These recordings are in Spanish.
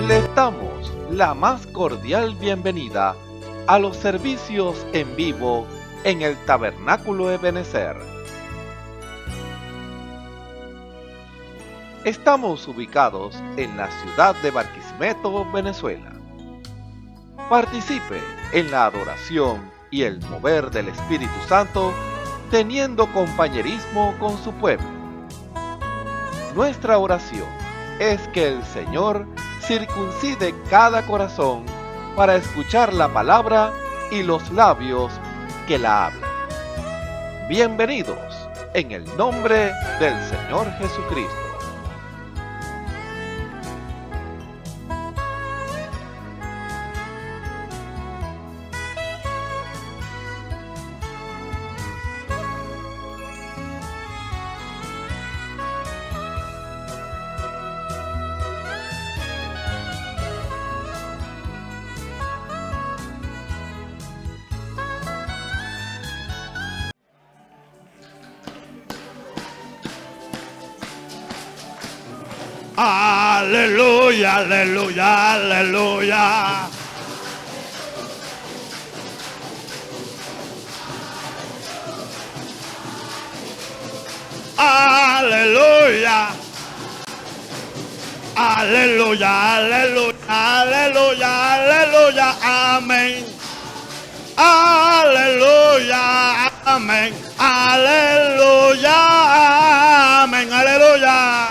Les damos la más cordial bienvenida a los servicios en vivo en el Tabernáculo Ebenezer. Estamos ubicados en la ciudad de Barquisimeto, Venezuela. Participe en la adoración y el mover del Espíritu Santo, teniendo compañerismo con su pueblo. Nuestra oración es que el Señor circuncide cada corazón para escuchar la palabra y los labios que la hablan. Bienvenidos en el nombre del Señor Jesucristo. Aleluya, aleluya, aleluya. Aleluya. Aleluya, aleluya, aleluya, aleluya, amén. Aleluya, amén. Aleluya, amén, aleluya.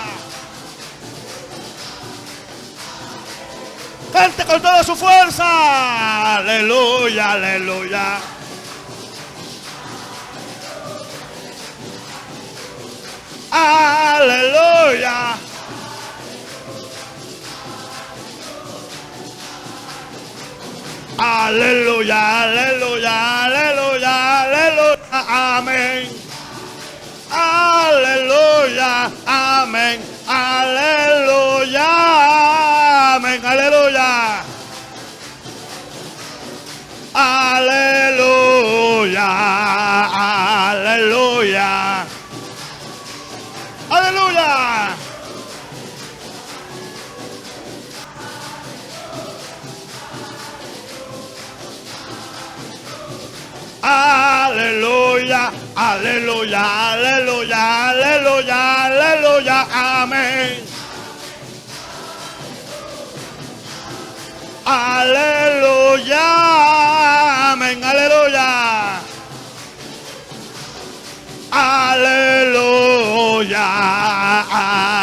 Cante con toda su fuerza. Aleluya, aleluya. Aleluya. Aleluya, aleluya, aleluya, aleluya, amén. Aleluya, amén, aleluya, amén, aleluya. Aleluya, aleluya. Aleluya. Aleluya, aleluya, aleluya, aleluya, aleluya, amén. Aleluya, amén, aleluya. Aleluya,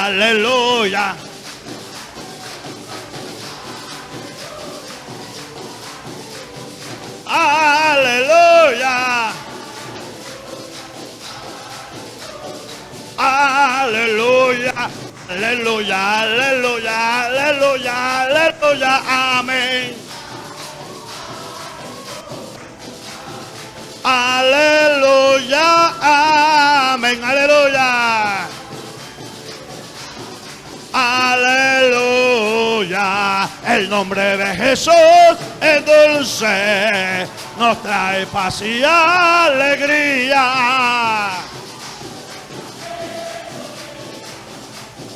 aleluya. Aleluya. Aleluya. Aleluya, aleluya, aleluya, aleluya, amén. Aleluya, amén, aleluya. Aleluya, el nombre de Jesús es dulce, nos trae paz y alegría.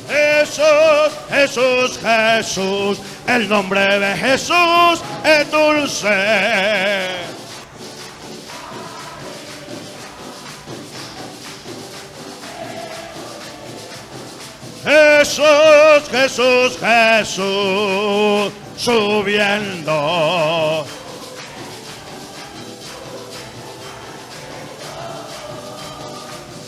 Jesús, Jesús, Jesús, el nombre de Jesús es dulce. Jesús, Jesús, Jesús, subiendo.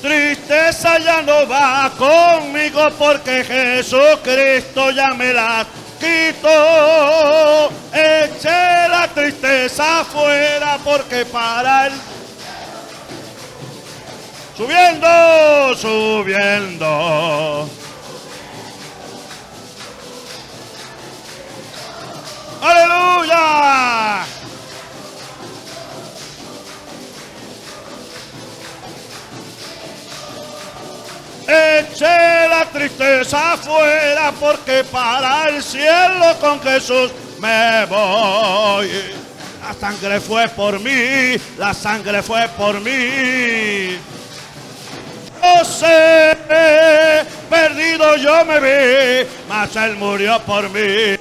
Tristeza ya no va conmigo porque Jesucristo ya me la quitó. Eché la tristeza afuera porque para él. Subiendo, subiendo. ¡Aleluya! Eché la tristeza afuera porque para el cielo con Jesús me voy. La sangre fue por mí, la sangre fue por mí. Yo sé, perdido yo me vi, mas Él murió por mí.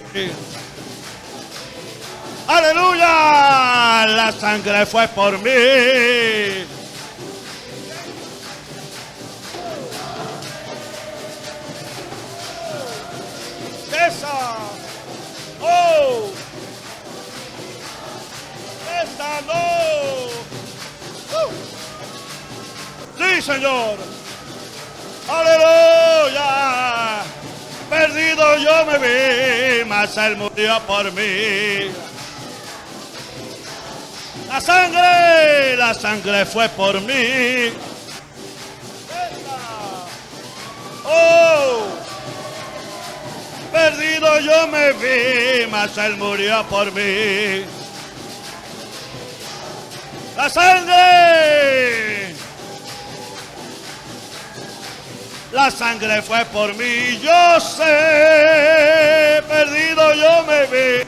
Aleluya, la sangre fue por mí. Esa, oh, esa no. Sí, Señor. Aleluya. Perdido yo me vi, mas Él murió por mí. La sangre fue por mí. Oh, perdido yo me vi, mas Él murió por mí. La sangre fue por mí. Yo sé, perdido yo me vi.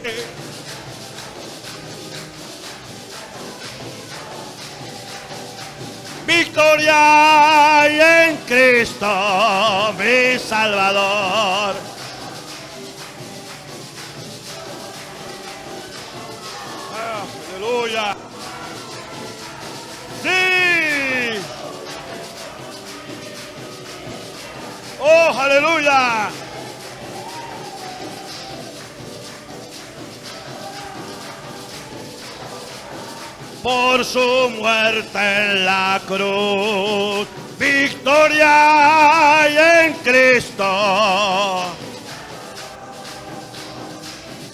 Victoria y en Cristo, mi Salvador. Aleluya. Sí. Oh, aleluya. Por su muerte en la cruz, victoria y en Cristo.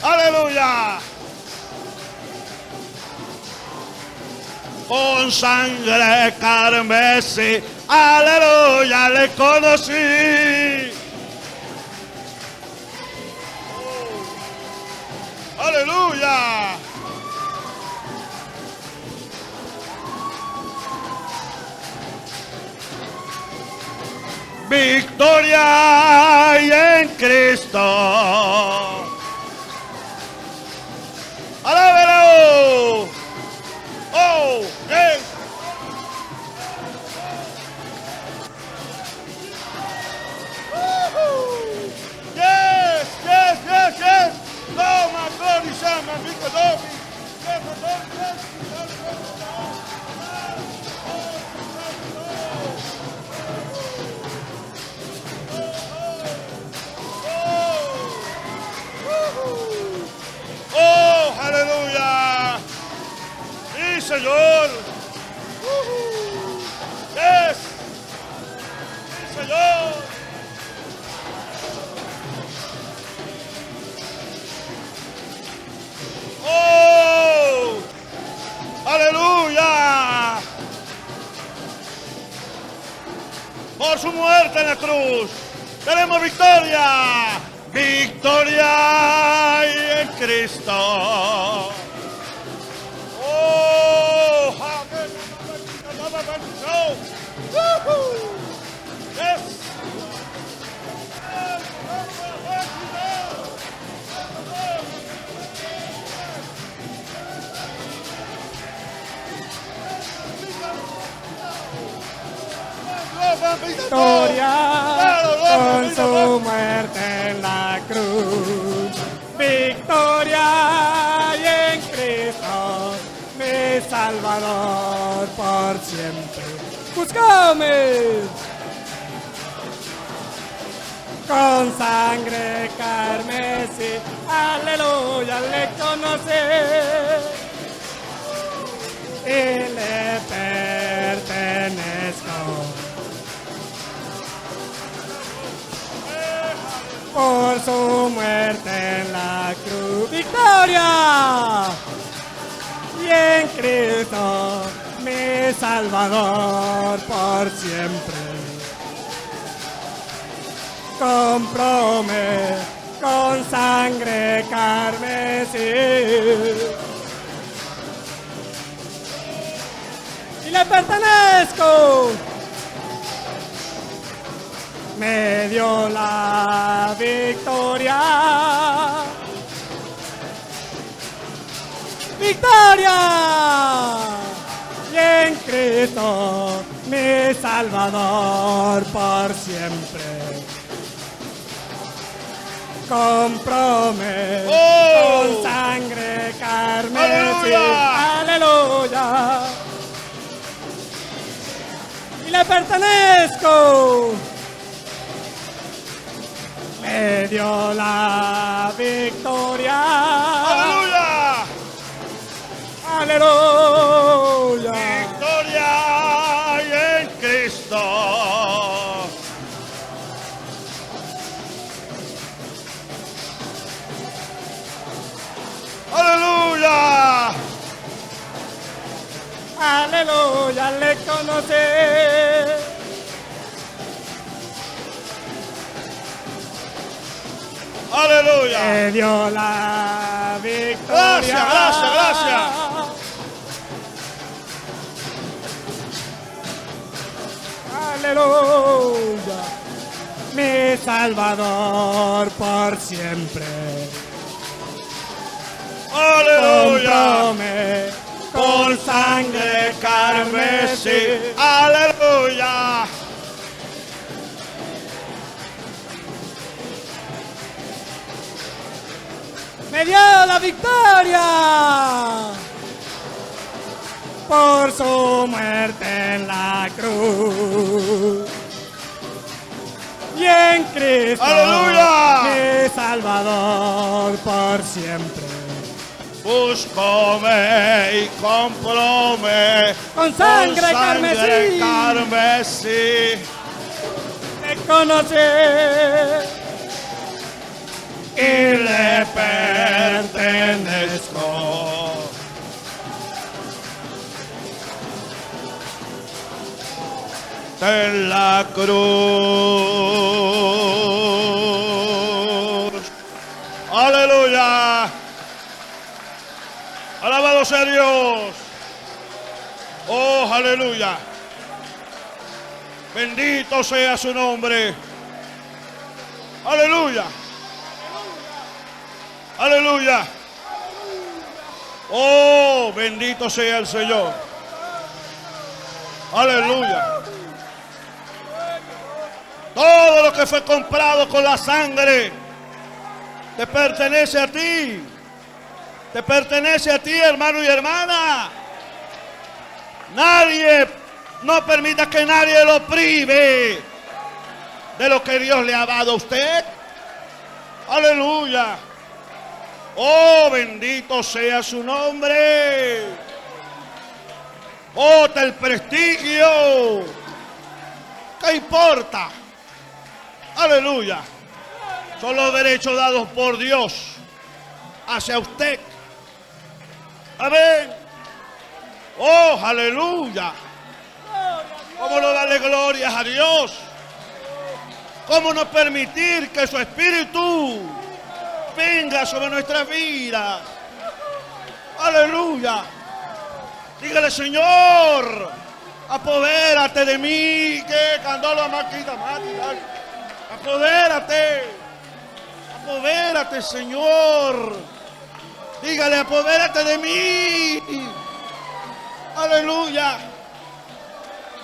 Aleluya. Con sangre carmesí, aleluya, le conocí. Oh, aleluya. Victoria y en Cristo. ¡Alábalo! ¡Oh! ¡Hey! Yes, yes, yes, yes. Toma, gloria y llama, Vico Domi. Oh, aleluya. Sí, Señor. Yes. Sí, Señor. Oh, aleluya. Por su muerte en la cruz tenemos victoria. Victoria en Cristo. Oh, amén. Yes. Victoria con su muerte en la cruz. Victoria y en Cristo, mi Salvador por siempre. Búscame. Con sangre carmesí, aleluya, le conocí y le pertenezco. Por su muerte en la cruz, victoria y en Cristo, mi Salvador por siempre. Cómprame con sangre carmesí y le pertenezco. Me dio la victoria. Victoria y en Cristo, mi mi Salvador por siempre. Comprome con sangre carmesí. Aleluya. Y le pertenezco. Me dio la victoria. ¡Aleluya! Aleluya. Victoria en Cristo. ¡Aleluya! Aleluya, le conocí. ¡Aleluya! Me dio la victoria. Gracias, gracias, gracias. Aleluya, mi Salvador por siempre. ¡Aleluya! Cómprame con sangre carmesí. ¡Aleluya! Me dio la victoria por su muerte en la cruz. Y en Cristo, ¡Aleluya! mi Salvador por siempre. Búscome y cómprome Con sangre carmesí. carmesí. Te conocí Y le pertenezco. En la cruz. Aleluya. Alabado sea Dios. Oh, aleluya. Bendito sea su nombre. Aleluya. Aleluya. Oh, bendito sea el Señor. Aleluya. Todo lo que fue comprado con la sangre te pertenece a ti. Te pertenece a ti, hermano y hermana. Nadie, no permita que nadie lo prive de lo que Dios le ha dado a usted. Aleluya. Oh, bendito sea su nombre. Oh, el prestigio. ¿Qué importa? Aleluya. Son los derechos dados por Dios hacia usted. Amén. Oh, aleluya. ¿Cómo no darle glorias a Dios? ¿Cómo no permitir que su espíritu venga sobre nuestras vidas? Aleluya. Dígale, Señor, apodérate de mí, que candolo maquita, apodérate, apodérate, Señor. Dígale, apodérate de mí. Aleluya.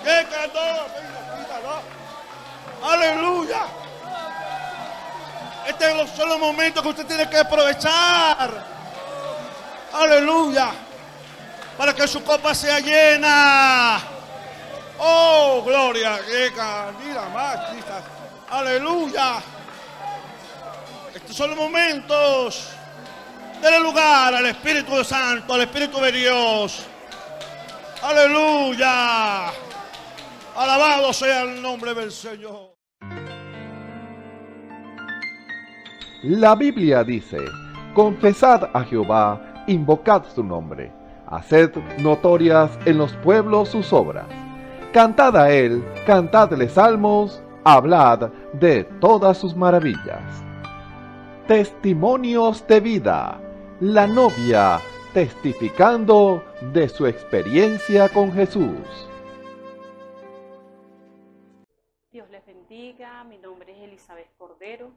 Que candolo, aleluya. Estos son los momentos que usted tiene que aprovechar. Aleluya. Para que su copa sea llena. Oh, gloria. Aleluya. Estos son los momentos. Dele lugar al Espíritu Santo, al Espíritu de Dios. Aleluya. Alabado sea el nombre del Señor. La Biblia dice: confesad a Jehová, invocad su nombre, haced notorias en los pueblos sus obras. Cantad a él, cantadle salmos, hablad de todas sus maravillas. Testimonios de vida. La novia testificando de su experiencia con Jesús. Dios les bendiga, mi nombre es Elizabeth Cordero,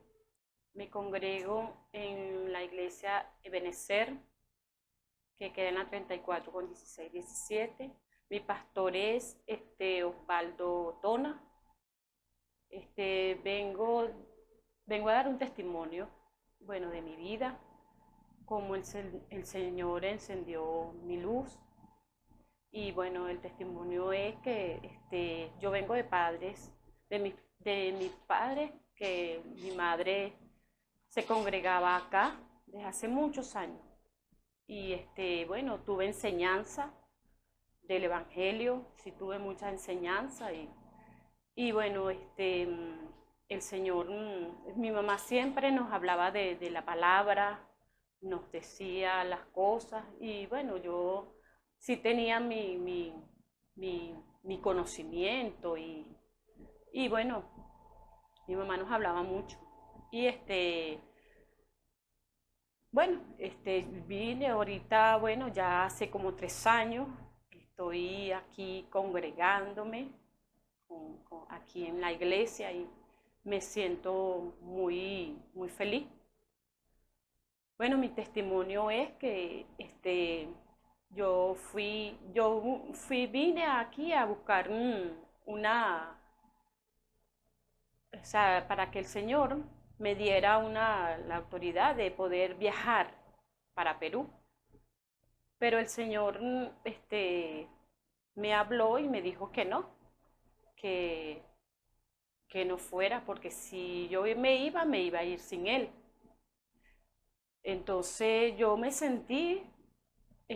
me congrego en la iglesia Ebenezer, que queda en la 34 con 16-17. Mi pastor es Osvaldo Tona. Vengo a dar un testimonio, bueno, de mi vida, cómo el Señor encendió mi luz. Y bueno, el testimonio es que yo vengo de padres, de mis padres, que mi madre se congregaba acá desde hace muchos años. Y bueno, tuve enseñanza del Evangelio, sí tuve mucha enseñanza y bueno, el Señor, mi mamá siempre nos hablaba de la palabra, nos decía las cosas y bueno, yo sí tenía mi conocimiento y bueno, mi mamá nos hablaba mucho. Y bueno, vine ahorita, bueno, ya hace como 3 años, estoy aquí congregándome aquí en la iglesia y me siento muy, muy feliz. Bueno, mi testimonio es que vine aquí a buscar o sea, para que el Señor me diera la autoridad de poder viajar para Perú. Pero el Señor me habló y me dijo que no, que, que no fuera, porque si yo me iba a ir sin Él. Entonces yo me sentí, o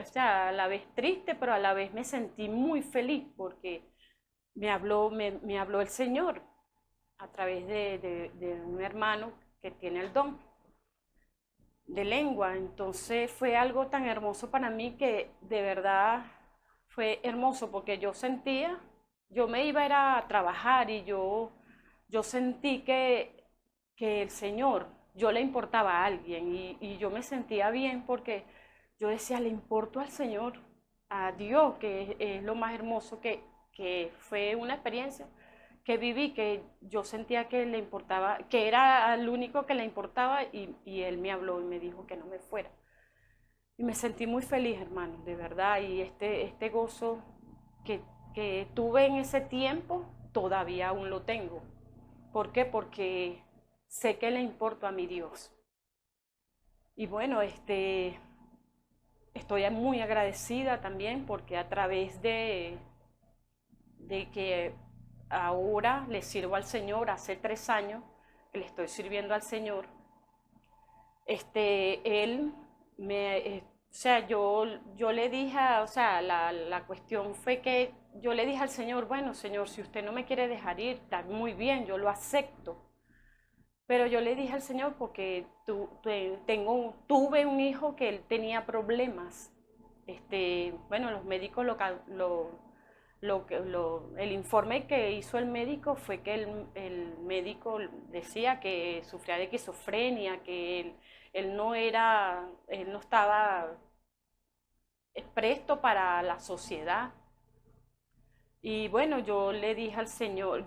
sea, a la vez triste, pero a la vez me sentí muy feliz porque me habló el Señor a través de un hermano que tiene el don de lengua. Entonces fue algo tan hermoso para mí que de verdad fue hermoso porque yo me iba a ir a trabajar y yo sentí que el Señor, yo le importaba a alguien y yo me sentía bien porque yo decía, le importo al Señor, a Dios, que es lo más hermoso que fue una experiencia que viví, que yo sentía que le importaba, que era el único que le importaba y él me habló y me dijo que no me fuera. Y me sentí muy feliz, hermano, de verdad, y este gozo que tuve en ese tiempo, todavía aún lo tengo. ¿Por qué? Porque sé que le importo a mi Dios. Y bueno, estoy muy agradecida también porque a través de que ahora le sirvo al Señor, hace 3 años que le estoy sirviendo al Señor, él o sea, yo le dije, o sea, la cuestión fue que yo le dije al Señor, bueno, Señor, si usted no me quiere dejar ir, está muy bien, yo lo acepto. Pero yo le dije al Señor porque tuve un hijo que él tenía problemas. Bueno, los médicos el informe que hizo el médico fue que el médico decía que sufría de esquizofrenia, que él no estaba presto para la sociedad. Y bueno, yo le dije al Señor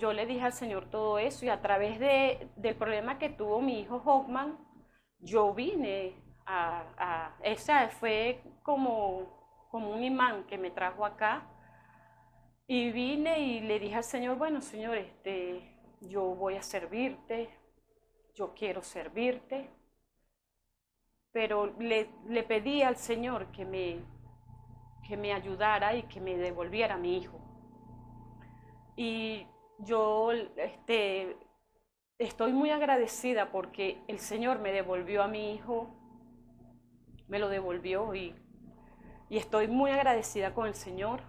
todo eso y a través del problema que tuvo mi hijo Hoffman, yo vine esa fue como un imán que me trajo acá y vine y le dije al Señor, bueno, Señor, yo voy a servirte, yo quiero servirte, pero le pedí al Señor que me ayudara y que me devolviera a mi hijo. Y yo estoy muy agradecida porque el Señor me devolvió a mi hijo, me lo devolvió y estoy muy agradecida con el Señor.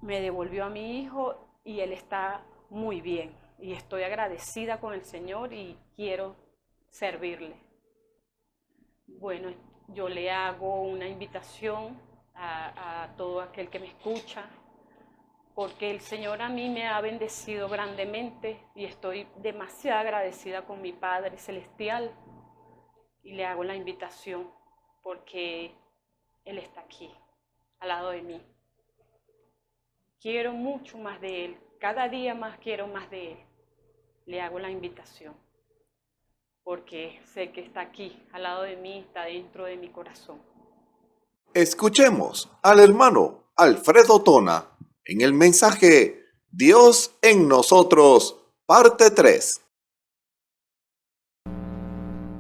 Me devolvió a mi hijo y él está muy bien. Y estoy agradecida con el Señor y quiero servirle. Bueno, yo le hago una invitación a todo aquel que me escucha, porque el Señor a mí me ha bendecido grandemente y estoy demasiado agradecida con mi Padre Celestial y le hago la invitación porque Él está aquí, al lado de mí. Quiero mucho más de Él, cada día más quiero más de Él. Le hago la invitación porque sé que está aquí, al lado de mí, está dentro de mi corazón. Escuchemos al hermano Alfredo Tona en el mensaje Dios en nosotros, parte 3.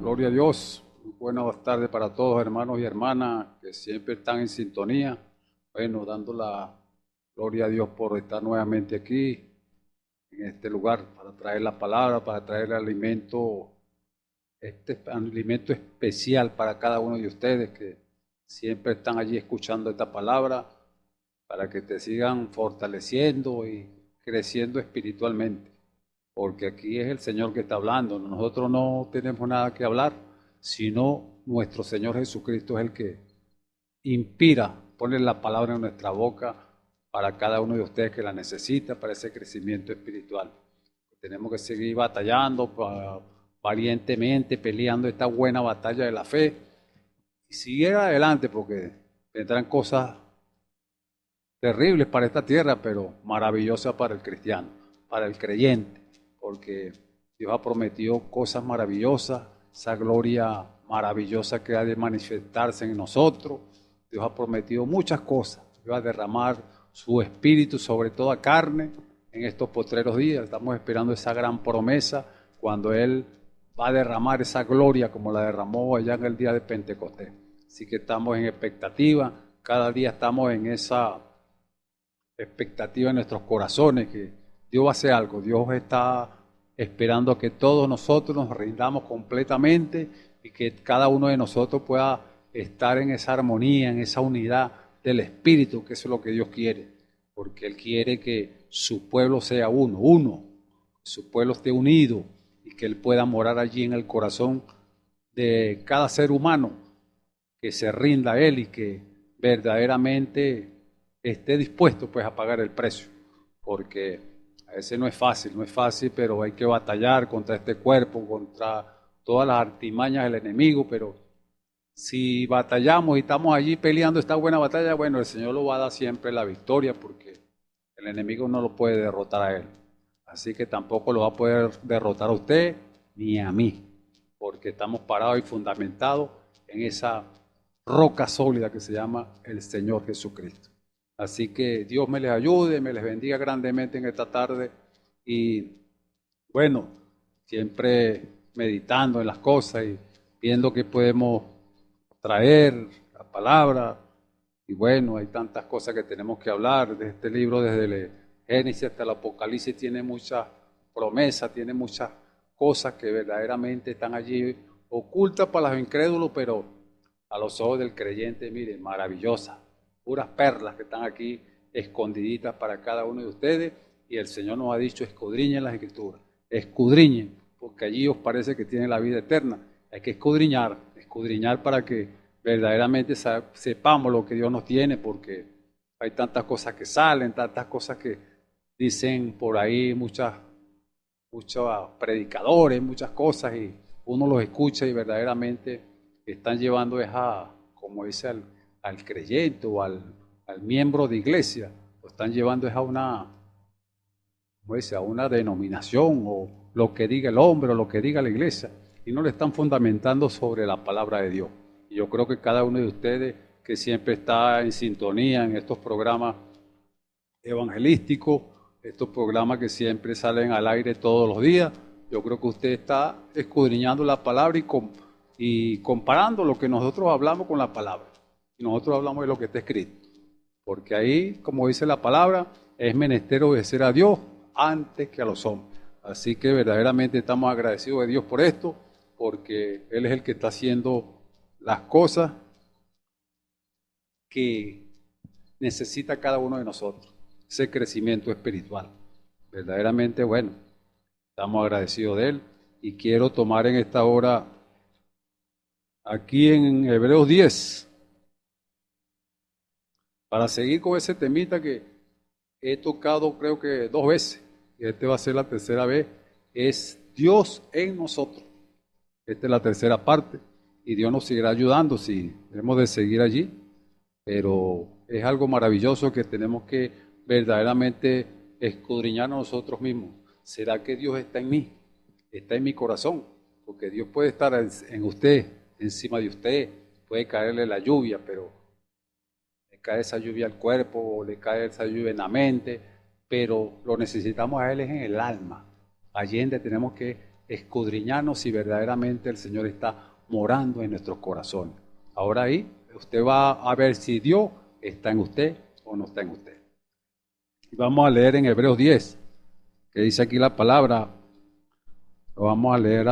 Gloria a Dios. Muy buenas tardes para todos, hermanos y hermanas que siempre están en sintonía. Bueno, dando la gloria a Dios por estar nuevamente aquí, en este lugar, para traer la palabra, para traer el alimento, este alimento especial para cada uno de ustedes que siempre están allí escuchando esta palabra, para que te sigan fortaleciendo y creciendo espiritualmente. Porque aquí es el Señor que está hablando. Nosotros no tenemos nada que hablar, sino nuestro Señor Jesucristo es el que inspira, pone la palabra en nuestra boca para cada uno de ustedes que la necesita para ese crecimiento espiritual. Tenemos que seguir batallando valientemente, peleando esta buena batalla de la fe y seguir adelante, porque vendrán cosas terribles para esta tierra, pero maravillosas para el cristiano, para el creyente, porque Dios ha prometido cosas maravillosas, esa gloria maravillosa que ha de manifestarse en nosotros. Dios ha prometido muchas cosas. Dios va a derramar su espíritu sobre toda carne en estos postreros días. Estamos esperando esa gran promesa cuando Él va a derramar esa gloria como la derramó allá en el día de Pentecostés. Así que estamos en expectativa. Cada día estamos en esa expectativa en nuestros corazones que Dios va a hacer algo. Dios está esperando que todos nosotros nos rindamos completamente y que cada uno de nosotros pueda estar en esa armonía, en esa unidad del Espíritu, que eso es lo que Dios quiere, porque Él quiere que su pueblo sea uno, que su pueblo esté unido y que Él pueda morar allí en el corazón de cada ser humano, que se rinda a Él y que verdaderamente esté dispuesto pues a pagar el precio, porque a veces no es fácil, pero hay que batallar contra este cuerpo, contra todas las artimañas del enemigo, pero si batallamos y estamos allí peleando esta buena batalla, bueno, el Señor lo va a dar siempre la victoria, porque el enemigo no lo puede derrotar a Él, así que tampoco lo va a poder derrotar a usted ni a mí, porque estamos parados y fundamentados en esa roca sólida que se llama el Señor Jesucristo. Así que Dios me les ayude, me les bendiga grandemente en esta tarde y bueno, siempre meditando en las cosas y viendo que podemos traer la palabra. Y bueno, hay tantas cosas que tenemos que hablar de este libro, desde el Génesis hasta el Apocalipsis, tiene muchas promesas, tiene muchas cosas que verdaderamente están allí ocultas para los incrédulos, pero a los ojos del creyente, miren, maravillosas. Puras perlas que están aquí escondiditas para cada uno de ustedes, y el Señor nos ha dicho: escudriñen las Escrituras, escudriñen, porque allí os parece que tienen la vida eterna. Hay que escudriñar para que verdaderamente sepamos lo que Dios nos tiene, porque hay tantas cosas que salen, tantas cosas que dicen por ahí muchos predicadores, muchas cosas, y uno los escucha y verdaderamente están llevando como dice al creyente o al miembro de iglesia, lo están llevando a una denominación o lo que diga el hombre o lo que diga la iglesia, y no le están fundamentando sobre la palabra de Dios. Y yo creo que cada uno de ustedes que siempre está en sintonía en estos programas evangelísticos, estos programas que siempre salen al aire todos los días, yo creo que usted está escudriñando la palabra y comparando lo que nosotros hablamos con la palabra. Y nosotros hablamos de lo que está escrito, porque ahí, como dice la palabra, es menester obedecer a Dios antes que a los hombres. Así que verdaderamente estamos agradecidos de Dios por esto, porque Él es el que está haciendo las cosas que necesita cada uno de nosotros, ese crecimiento espiritual. Verdaderamente, bueno, estamos agradecidos de Él, y quiero tomar en esta hora, aquí en Hebreos 10, para seguir con ese temita que he tocado creo que 2 veces, y este va a ser la tercera vez, es Dios en nosotros. Esta es la tercera parte, y Dios nos seguirá ayudando si debemos de seguir allí, pero es algo maravilloso que tenemos que verdaderamente escudriñar a nosotros mismos. ¿Será que Dios está en mí? Está en mi corazón, porque Dios puede estar en usted, encima de usted, puede caerle la lluvia, pero cae esa lluvia al cuerpo, o le cae esa lluvia en la mente, pero lo necesitamos a Él es en el alma. Allí donde tenemos que escudriñarnos si verdaderamente el Señor está morando en nuestros corazones. Ahora ahí usted va a ver si Dios está en usted o no está en usted. Y vamos a leer en Hebreos 10, que dice aquí la palabra, lo vamos a leer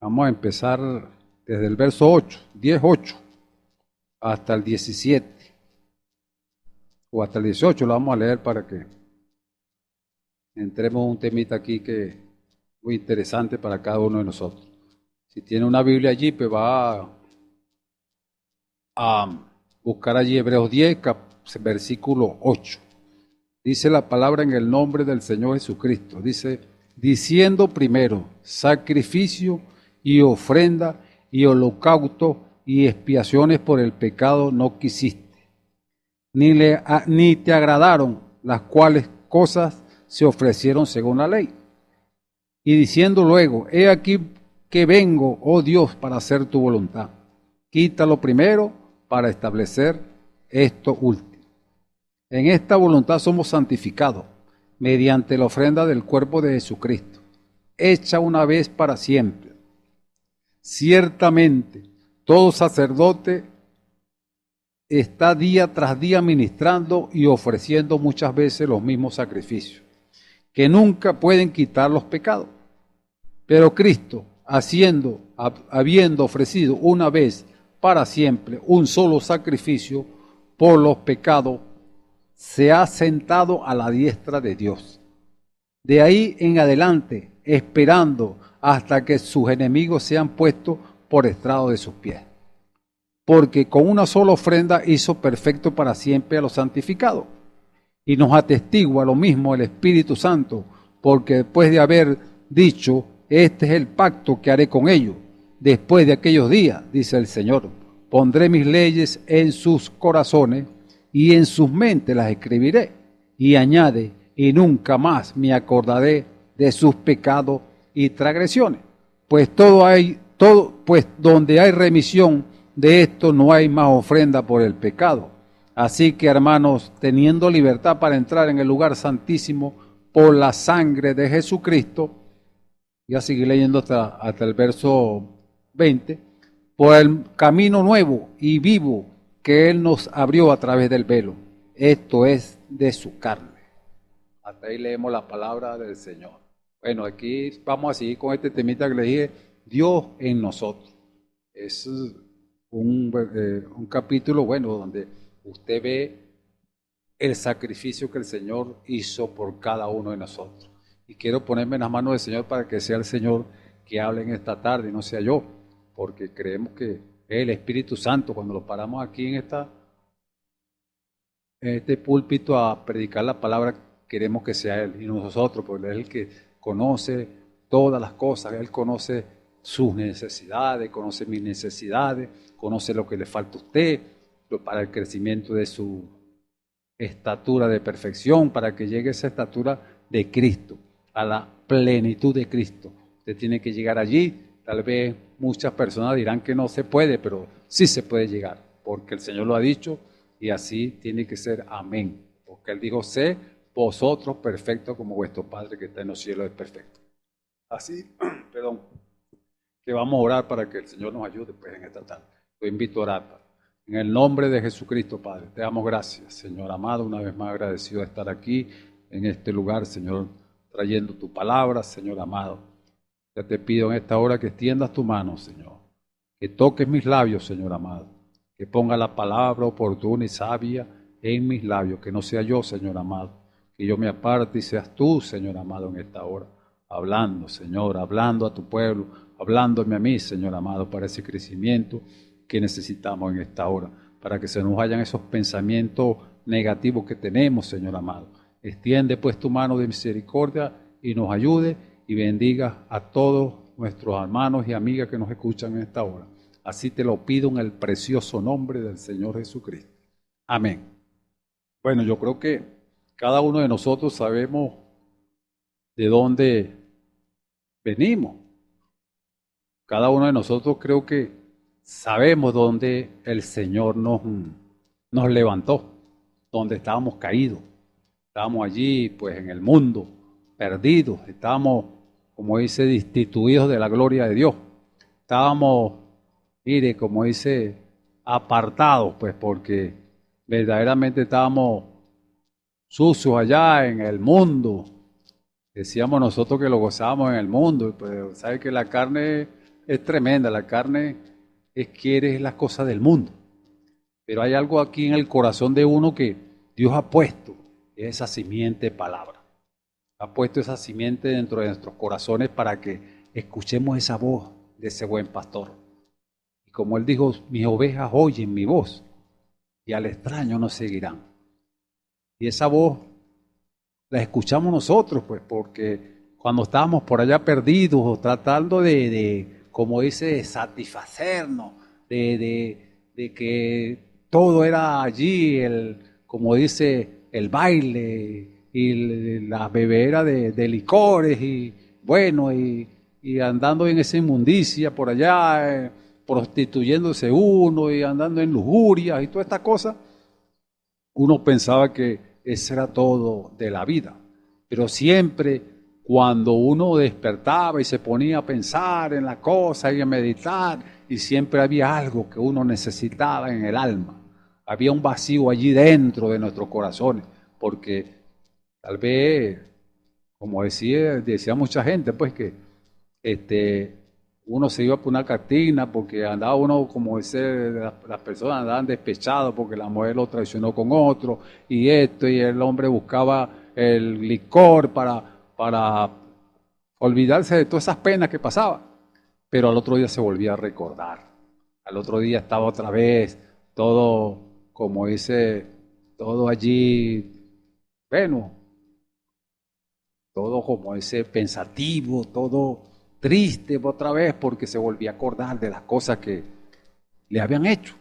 vamos a empezar desde el verso 8, 10:8, hasta el 17, o hasta el 18 lo vamos a leer para que entremos en un temita aquí que es muy interesante para cada uno de nosotros. Si tiene una Biblia allí, pues va a buscar allí Hebreos 10, versículo 8. Dice la palabra en el nombre del Señor Jesucristo. Dice, diciendo primero, sacrificio y ofrenda y holocausto y expiaciones por el pecado no quisiste, ni te agradaron, las cuales cosas se ofrecieron según la ley. Y diciendo luego, he aquí que vengo, oh Dios, para hacer tu voluntad. Quítalo primero para establecer esto último. En esta voluntad somos santificados mediante la ofrenda del cuerpo de Jesucristo, hecha una vez para siempre. Ciertamente, todo sacerdote está día tras día ministrando y ofreciendo muchas veces los mismos sacrificios, que nunca pueden quitar los pecados. Pero Cristo, habiendo ofrecido una vez para siempre un solo sacrificio por los pecados, se ha sentado a la diestra de Dios. De ahí en adelante, esperando hasta que sus enemigos sean puestos por estrado de sus pies. Porque con una sola ofrenda hizo perfecto para siempre a los santificados. Y nos atestigua lo mismo el Espíritu Santo, porque después de haber dicho, este es el pacto que haré con ellos, después de aquellos días, dice el Señor, pondré mis leyes en sus corazones, y en sus mentes las escribiré. Y añade, y nunca más me acordaré de sus pecados y transgresiones. Pues donde hay remisión de esto no hay más ofrenda por el pecado. Así que, hermanos, teniendo libertad para entrar en el lugar santísimo por la sangre de Jesucristo, voy a seguir leyendo hasta el verso 20, por el camino nuevo y vivo que Él nos abrió a través del velo, esto es de su carne. Hasta ahí leemos la palabra del Señor. Bueno, aquí vamos a seguir con este temita que le dije, Dios en nosotros. Es un capítulo, bueno, donde usted ve el sacrificio que el Señor hizo por cada uno de nosotros. Y quiero ponerme en las manos del Señor para que sea el Señor que hable en esta tarde y no sea yo, porque creemos que el Espíritu Santo, cuando lo paramos aquí en este púlpito a predicar la palabra, queremos que sea Él y no nosotros, porque Él es el que conoce todas las cosas, Él conoce sus necesidades, conoce mis necesidades, conoce lo que le falta a usted para el crecimiento de su estatura de perfección, para que llegue a esa estatura de Cristo, a la plenitud de Cristo. Usted tiene que llegar allí. Tal vez muchas personas dirán que no se puede, pero sí se puede llegar, porque el Señor lo ha dicho y así tiene que ser. Amén. Porque Él dijo, sé vosotros perfectos como vuestro Padre que está en los cielos es perfecto. Así, perdón, que vamos a orar para que el Señor nos ayude pues en esta tarde. Lo invito a orar. En el nombre de Jesucristo, Padre, te damos gracias, Señor amado, una vez más agradecido de estar aquí en este lugar, Señor, trayendo tu palabra, Señor amado. Ya te pido en esta hora que extiendas tu mano, Señor, que toques mis labios, Señor amado, que ponga la palabra oportuna y sabia en mis labios, que no sea yo, Señor amado, que yo me aparte y seas tú, Señor amado, en esta hora, hablando, Señor, hablando a tu pueblo, hablándome a mí, Señor amado, para ese crecimiento que necesitamos en esta hora, para que se nos vayan esos pensamientos negativos que tenemos, Señor amado. Extiende pues tu mano de misericordia y nos ayude y bendiga a todos nuestros hermanos y amigas que nos escuchan en esta hora. Así te lo pido en el precioso nombre del Señor Jesucristo. Amén. Bueno, yo creo que cada uno de nosotros sabemos de dónde venimos. Cada uno de nosotros creo que sabemos dónde el Señor nos levantó, donde estábamos caídos. Estábamos allí, pues en el mundo, perdidos. Estábamos, como dice, destituidos de la gloria de Dios. Estábamos, mire, como dice, apartados, pues porque verdaderamente estábamos sucios allá en el mundo. Decíamos nosotros que lo gozábamos en el mundo, pero sabe que la carne es tremenda, la carne quiere las cosas del mundo. Pero hay algo aquí en el corazón de uno que Dios ha puesto, esa simiente de palabra. Ha puesto esa simiente dentro de nuestros corazones para que escuchemos esa voz de ese buen pastor. Y como él dijo, mis ovejas oyen mi voz y al extraño no seguirán. Y esa voz la escuchamos nosotros, pues, porque cuando estábamos por allá perdidos o tratando de como dice, satisfacernos, de que todo era allí, como dice, el baile y la bebera de licores y bueno, y andando en esa inmundicia por allá, prostituyéndose uno y andando en lujurias y toda esta cosa, uno pensaba que eso era todo de la vida. Pero siempre cuando uno despertaba y se ponía a pensar en la cosa y a meditar, y siempre había algo que uno necesitaba en el alma. Había un vacío allí dentro de nuestros corazones, porque tal vez, como decía mucha gente, pues que uno se iba por una cantina porque andaba uno, como dice, las personas andaban despechados porque la mujer lo traicionó con otro, y el hombre buscaba el licor para olvidarse de todas esas penas que pasaba. Pero al otro día se volvía a recordar. Al otro día estaba otra vez todo, como dice, todo allí, bueno, todo como dice, pensativo, todo triste otra vez, porque se volvía a acordar de las cosas que le habían hecho.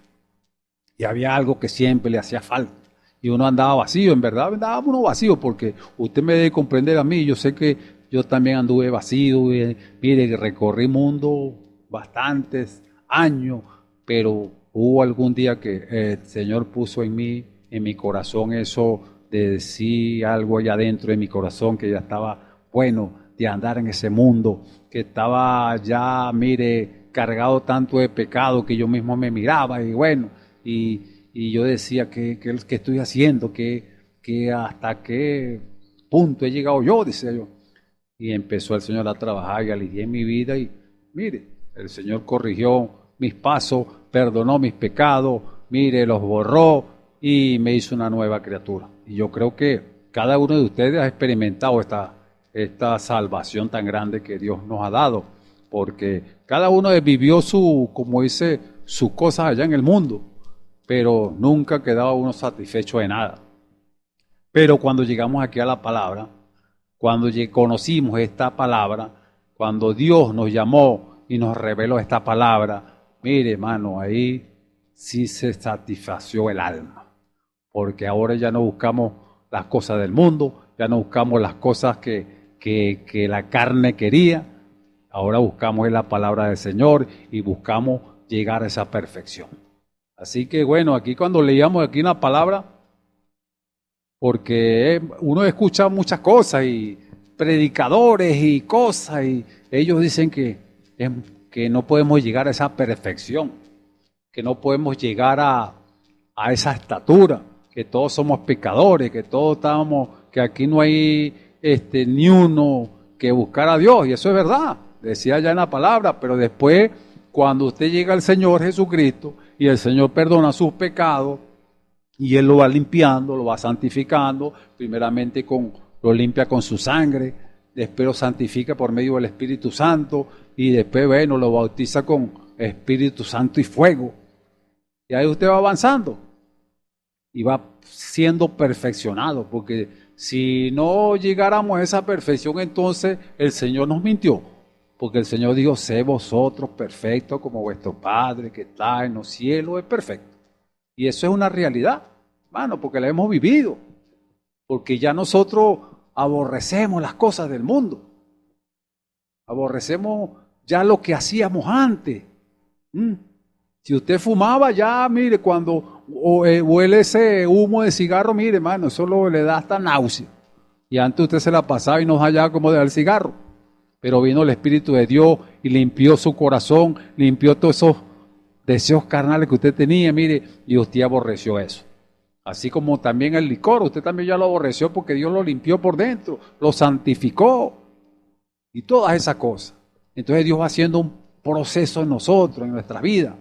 Y había algo que siempre le hacía falta. Y uno andaba vacío, en verdad andaba uno vacío, porque usted me debe comprender a mí, yo sé que yo también anduve vacío, mire, recorrí mundo bastantes años, pero hubo algún día que el Señor puso en mí, en mi corazón, eso de decir algo allá adentro de mi corazón, que ya estaba bueno de andar en ese mundo, que estaba ya, mire, cargado tanto de pecado que yo mismo me miraba y bueno, y yo decía, ¿qué estoy haciendo? ¿Qué hasta qué punto he llegado yo? Decía yo. Y empezó el Señor a trabajar y a lidiar en mi vida y mire, el Señor corrigió mis pasos, perdonó mis pecados, mire, los borró y me hizo una nueva criatura. Y yo creo que cada uno de ustedes ha experimentado esta salvación tan grande que Dios nos ha dado, porque cada uno vivió como dice, sus cosas allá en el mundo, pero nunca quedaba uno satisfecho de nada. Pero cuando llegamos aquí a la palabra, cuando conocimos esta palabra, cuando Dios nos llamó y nos reveló esta palabra, mire, hermano, ahí sí se satisfació el alma. Porque ahora ya no buscamos las cosas del mundo, ya no buscamos las cosas que la carne quería. Ahora buscamos la palabra del Señor y buscamos llegar a esa perfección. Así que bueno, aquí cuando leíamos aquí una palabra, porque uno escucha muchas cosas y predicadores y cosas y ellos dicen que no podemos llegar a esa perfección, que no podemos llegar a esa estatura, que todos somos pecadores, que todos que aquí no hay ni uno que buscar a Dios, y eso es verdad, decía ya en la palabra, pero después cuando usted llega al Señor Jesucristo y el Señor perdona sus pecados, y Él lo va limpiando, lo va santificando, primeramente lo limpia con su sangre, después lo santifica por medio del Espíritu Santo, y después, bueno, lo bautiza con Espíritu Santo y fuego. Y ahí usted va avanzando, y va siendo perfeccionado, porque si no llegáramos a esa perfección, entonces el Señor nos mintió, porque el Señor dijo, sé vosotros perfectos como vuestro Padre que está en los cielos es perfecto. Y eso es una realidad, hermano, porque la hemos vivido. Porque ya nosotros aborrecemos las cosas del mundo. Aborrecemos ya lo que hacíamos antes. Si usted fumaba ya, mire, cuando huele ese humo de cigarro, mire, hermano, eso le da hasta náusea. Y antes usted se la pasaba y no hallaba cómo dejar el cigarro. Pero vino el Espíritu de Dios y limpió su corazón, limpió todos esos deseos carnales que usted tenía, mire, y usted aborreció eso. Así como también el licor, usted también ya lo aborreció porque Dios lo limpió por dentro, lo santificó y todas esas cosas. Entonces Dios va haciendo un proceso en nosotros, en nuestra vida,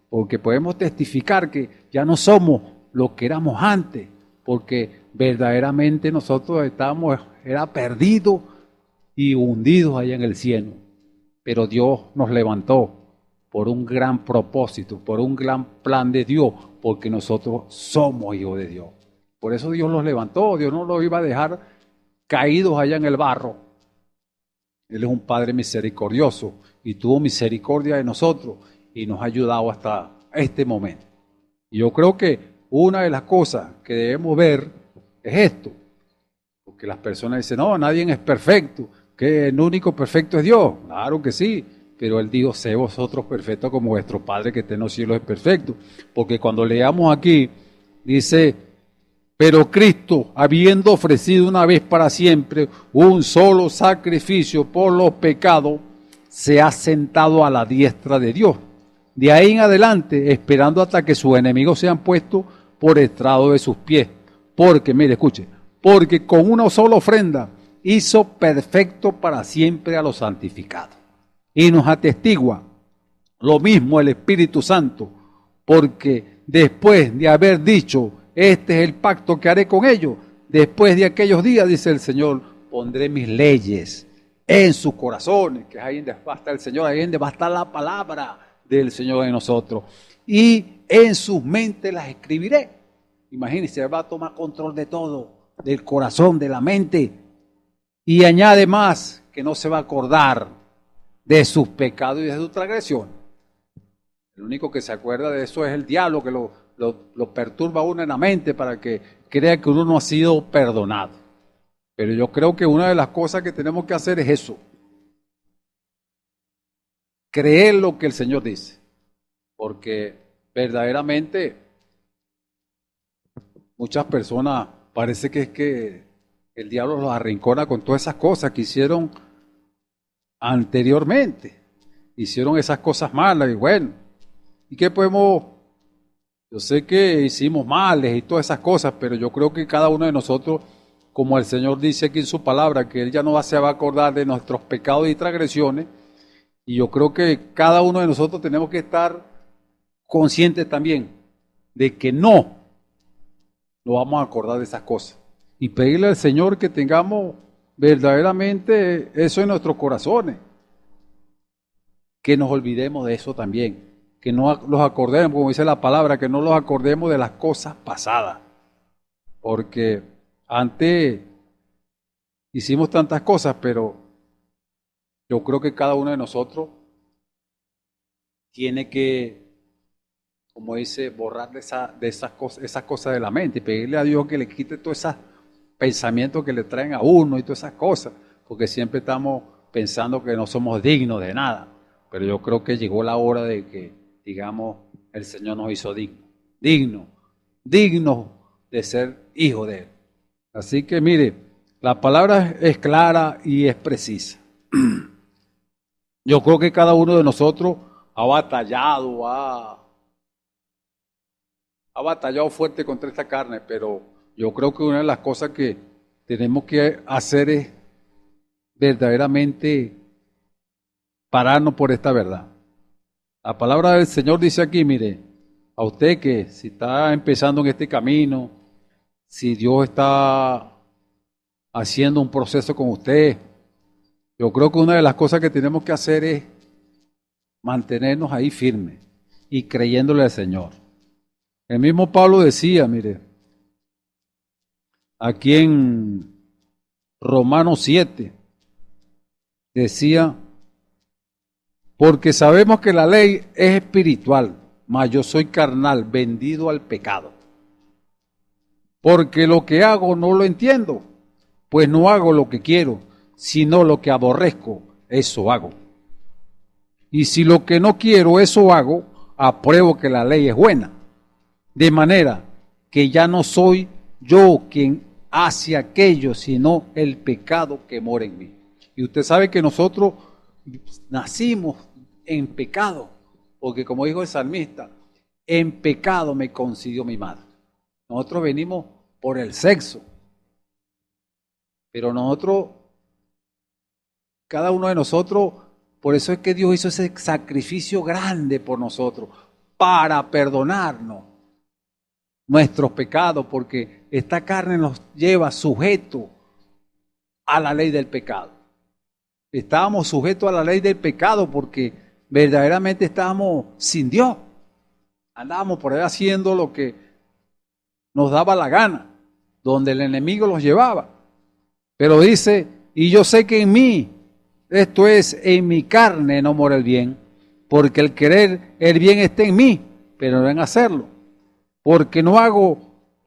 porque podemos testificar que ya no somos lo que éramos antes, porque verdaderamente nosotros era perdidos y hundidos allá en el cielo. Pero Dios nos levantó por un gran propósito, por un gran plan de Dios, porque nosotros somos hijos de Dios. Por eso Dios los levantó, Dios no los iba a dejar caídos allá en el barro. Él es un Padre misericordioso y tuvo misericordia de nosotros y nos ha ayudado hasta este momento. Y yo creo que una de las cosas que debemos ver es esto, porque las personas dicen, no, nadie es perfecto, que el único perfecto es Dios. Claro que sí, pero Él dijo, sé vosotros perfectos como vuestro Padre que está en los cielos es perfecto. Porque cuando leamos aquí, dice, pero Cristo, habiendo ofrecido una vez para siempre un solo sacrificio por los pecados, se ha sentado a la diestra de Dios. De ahí en adelante, esperando hasta que sus enemigos sean puestos por estrado de sus pies. Porque, mire, escuche, porque con una sola ofrenda hizo perfecto para siempre a los santificados. Y nos atestigua lo mismo el Espíritu Santo, porque después de haber dicho, este es el pacto que haré con ellos, después de aquellos días, dice el Señor, pondré mis leyes en sus corazones, que es ahí donde va a estar el Señor, ahí donde va a estar la palabra del Señor en nosotros, y en sus mentes las escribiré. Imagínense, Él va a tomar control de todo, del corazón, de la mente, y añade más, que no se va a acordar de sus pecados y de sus transgresiones. El único que se acuerda de eso es el diablo, que lo perturba a uno en la mente para que crea que uno no ha sido perdonado. Pero yo creo que una de las cosas que tenemos que hacer es eso. Creer lo que el Señor dice. Porque verdaderamente muchas personas parece que es que el diablo los arrincona con todas esas cosas que hicieron anteriormente. Hicieron esas cosas malas y bueno. ¿Y qué podemos? Yo sé que hicimos males y todas esas cosas, pero yo creo que cada uno de nosotros, como el Señor dice aquí en su palabra, que Él ya no se va a acordar de nuestros pecados y transgresiones, y yo creo que cada uno de nosotros tenemos que estar conscientes también de que no vamos a acordar de esas cosas. Y pedirle al Señor que tengamos verdaderamente eso en nuestros corazones. Que nos olvidemos de eso también. Que no los acordemos, como dice la palabra, que no los acordemos de las cosas pasadas. Porque antes hicimos tantas cosas, pero yo creo que cada uno de nosotros tiene que, como dice, borrar esas cosas de la mente y pedirle a Dios que le quite todos esos pensamientos que le traen a uno y todas esas cosas, porque siempre estamos pensando que no somos dignos de nada. Pero yo creo que llegó la hora de que, digamos, el Señor nos hizo dignos de ser hijos de Él. Así que mire, la palabra es clara y es precisa. Yo creo que cada uno de nosotros ha batallado fuerte contra esta carne, pero yo creo que una de las cosas que tenemos que hacer es verdaderamente pararnos por esta verdad. La palabra del Señor dice aquí, mire, a usted que si está empezando en este camino, si Dios está haciendo un proceso con usted, yo creo que una de las cosas que tenemos que hacer es mantenernos ahí firmes y creyéndole al Señor. El mismo Pablo decía, mire, aquí en Romanos 7, decía, porque sabemos que la ley es espiritual, mas yo soy carnal, vendido al pecado. Porque lo que hago no lo entiendo, pues no hago lo que quiero, sino lo que aborrezco, eso hago. Y si lo que no quiero, eso hago, apruebo que la ley es buena. De manera que ya no soy yo quien hace aquello, sino el pecado que mora en mí. Y usted sabe que nosotros nacimos en pecado, porque como dijo el salmista, en pecado me concibió mi madre. Nosotros venimos por el sexo, pero nosotros, cada uno de nosotros, por eso es que Dios hizo ese sacrificio grande por nosotros, para perdonarnos nuestros pecados, porque esta carne nos lleva sujeto a la ley del pecado. Estábamos sujetos a la ley del pecado porque verdaderamente estábamos sin Dios. Andábamos por ahí haciendo lo que nos daba la gana, donde el enemigo los llevaba. Pero dice, y yo sé que en mí, esto es, en mi carne no mora el bien, porque el querer el bien está en mí, pero no en hacerlo. Porque no hago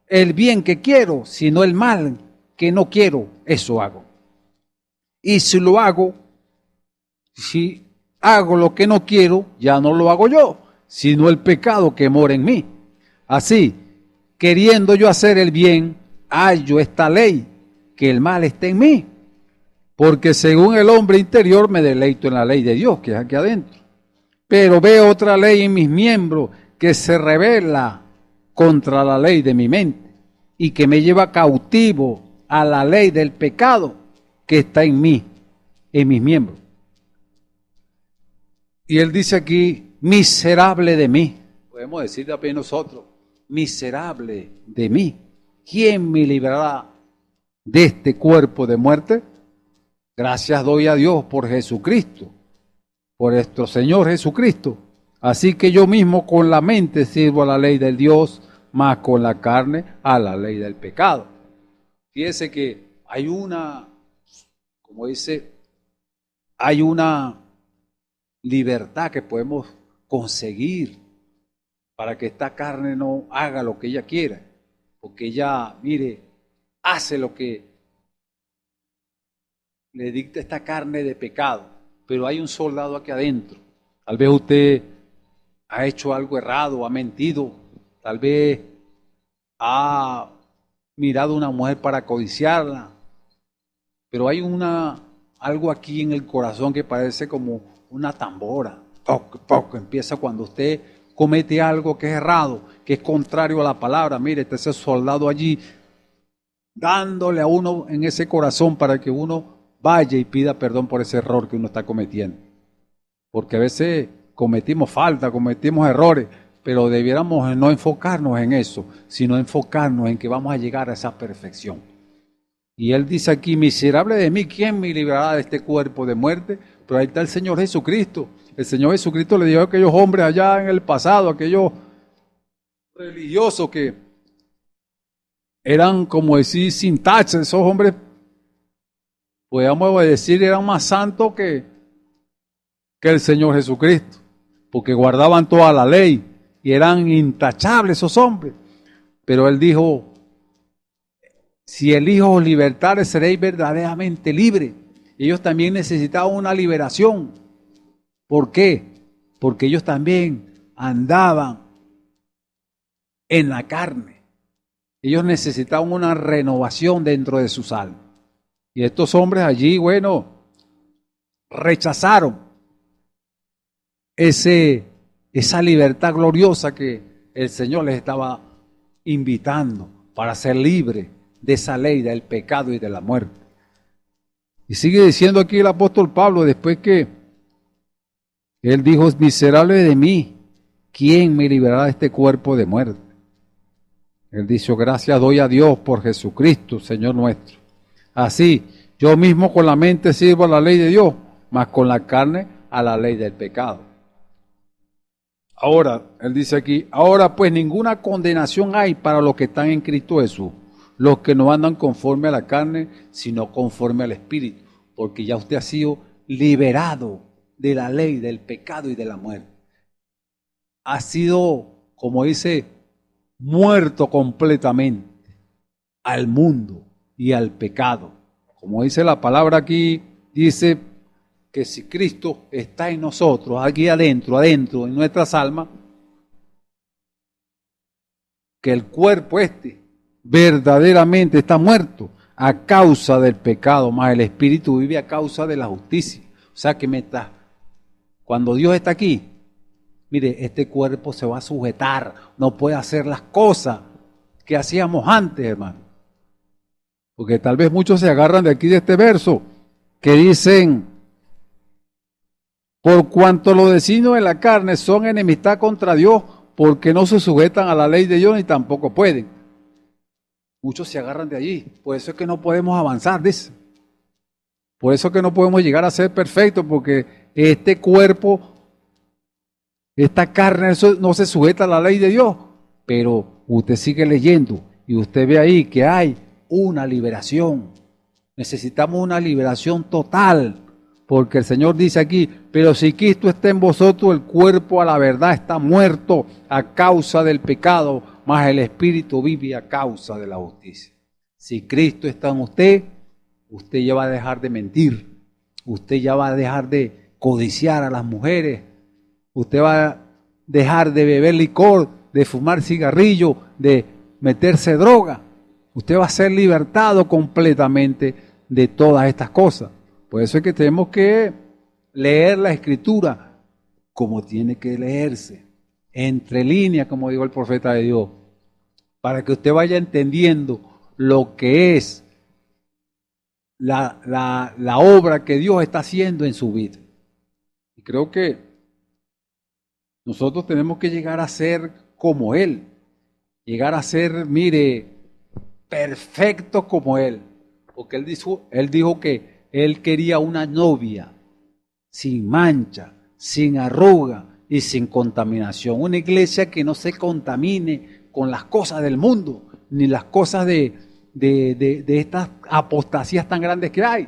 el bien que quiero, sino el mal que no quiero, eso hago. Y si hago lo que no quiero, ya no lo hago yo, sino el pecado que mora en mí. Así, queriendo yo hacer el bien, hallo esta ley, que el mal está en mí. Porque según el hombre interior me deleito en la ley de Dios, que es aquí adentro. Pero veo otra ley en mis miembros que se rebela contra la ley de mi mente y que me lleva cautivo a la ley del pecado que está en mí, en mis miembros. Y él dice aquí, miserable de mí. Podemos decir también nosotros, miserable de mí. ¿Quién me librará de este cuerpo de muerte? Gracias doy a Dios por Jesucristo, por nuestro Señor Jesucristo. Así que yo mismo con la mente sirvo a la ley del Dios, más con la carne a la ley del pecado. Fíjese que hay una, como dice, hay una libertad que podemos conseguir para que esta carne no haga lo que ella quiera, porque ella, mire, hace lo que le dicta esta carne de pecado, pero hay un soldado aquí adentro. Tal vez usted ha hecho algo errado, ha mentido, tal vez ha mirado a una mujer para codiciarla, pero hay algo aquí en el corazón que parece como una tambora. Toc, toc, empieza cuando usted comete algo que es errado, que es contrario a la palabra. Mire, está ese soldado allí dándole a uno en ese corazón para que uno vaya y pida perdón por ese error que uno está cometiendo. Porque a veces cometimos falta, cometimos errores, pero debiéramos no enfocarnos en eso, sino enfocarnos en que vamos a llegar a esa perfección. Y él dice aquí, miserable de mí, ¿quién me librará de este cuerpo de muerte? Pero ahí está el Señor Jesucristo. El Señor Jesucristo le dijo a aquellos hombres allá en el pasado, aquellos religiosos que eran, como decir, sin tacha, esos hombres, podríamos decir, eran más santos que el Señor Jesucristo, porque guardaban toda la ley y eran intachables esos hombres. Pero él dijo, si el Hijo os libertare, seréis verdaderamente libres. Ellos también necesitaban una liberación. ¿Por qué? Porque ellos también andaban en la carne. Ellos necesitaban una renovación dentro de sus almas. Y estos hombres allí, bueno, rechazaron esa libertad gloriosa que el Señor les estaba invitando para ser libres de esa ley del pecado y de la muerte. Y sigue diciendo aquí el apóstol Pablo, después que él dijo, miserable de mí, ¿quién me librará de este cuerpo de muerte? Él dice, gracias doy a Dios por Jesucristo, Señor nuestro. Así, yo mismo con la mente sirvo a la ley de Dios, mas con la carne a la ley del pecado. Ahora, él dice aquí, ahora pues ninguna condenación hay para los que están en Cristo Jesús, los que no andan conforme a la carne, sino conforme al Espíritu, porque ya usted ha sido liberado de la ley del pecado y de la muerte. Ha sido, como dice, muerto completamente al mundo y al pecado. Como dice la palabra aquí, dice que si Cristo está en nosotros, aquí adentro, en nuestras almas, que el cuerpo verdaderamente está muerto a causa del pecado, más el espíritu vive a causa de la justicia. O sea que cuando Dios está aquí, mire, este cuerpo se va a sujetar, no puede hacer las cosas que hacíamos antes, hermano. Porque tal vez muchos se agarran de aquí de este verso, que dicen, por cuanto los designios de la carne son enemistad contra Dios, porque no se sujetan a la ley de Dios ni tampoco pueden. Muchos se agarran de allí, por eso es que no podemos avanzar, dice. Por eso es que no podemos llegar a ser perfectos, porque este cuerpo, esta carne no se sujeta a la ley de Dios. Pero usted sigue leyendo y usted ve ahí que hay una liberación. Necesitamos una liberación total, porque el Señor dice aquí, pero si Cristo está en vosotros, el cuerpo a la verdad está muerto a causa del pecado, mas el espíritu vive a causa de la justicia. Si Cristo está en usted, usted ya va a dejar de mentir, usted ya va a dejar de codiciar a las mujeres, usted va a dejar de beber licor, de fumar cigarrillo, de meterse droga. Usted va a ser libertado completamente de todas estas cosas. Por eso es que tenemos que leer la Escritura como tiene que leerse, entre líneas, como dijo el profeta de Dios, para que usted vaya entendiendo lo que es la obra que Dios está haciendo en su vida. Y creo que nosotros tenemos que llegar a ser como Él, llegar a ser, mire, perfectos como Él, porque Él dijo que Él quería una novia sin mancha, sin arruga y sin contaminación, una iglesia que no se contamine con las cosas del mundo, ni las cosas de estas apostasías tan grandes que hay,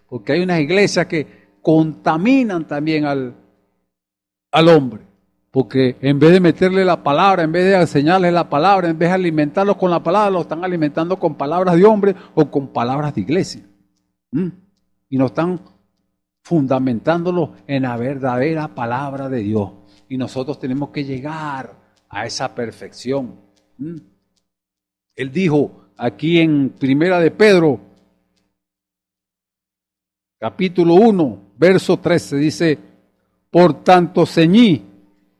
porque hay unas iglesias que contaminan también al hombre, porque en vez de meterle la palabra, en vez de enseñarle la palabra, en vez de alimentarlos con la palabra, lo están alimentando con palabras de hombre o con palabras de iglesia. Y no están fundamentándolo en la verdadera palabra de Dios. Y nosotros tenemos que llegar a esa perfección. Él dijo aquí en Primera de Pedro, capítulo 1, verso 13, dice, por tanto ceñí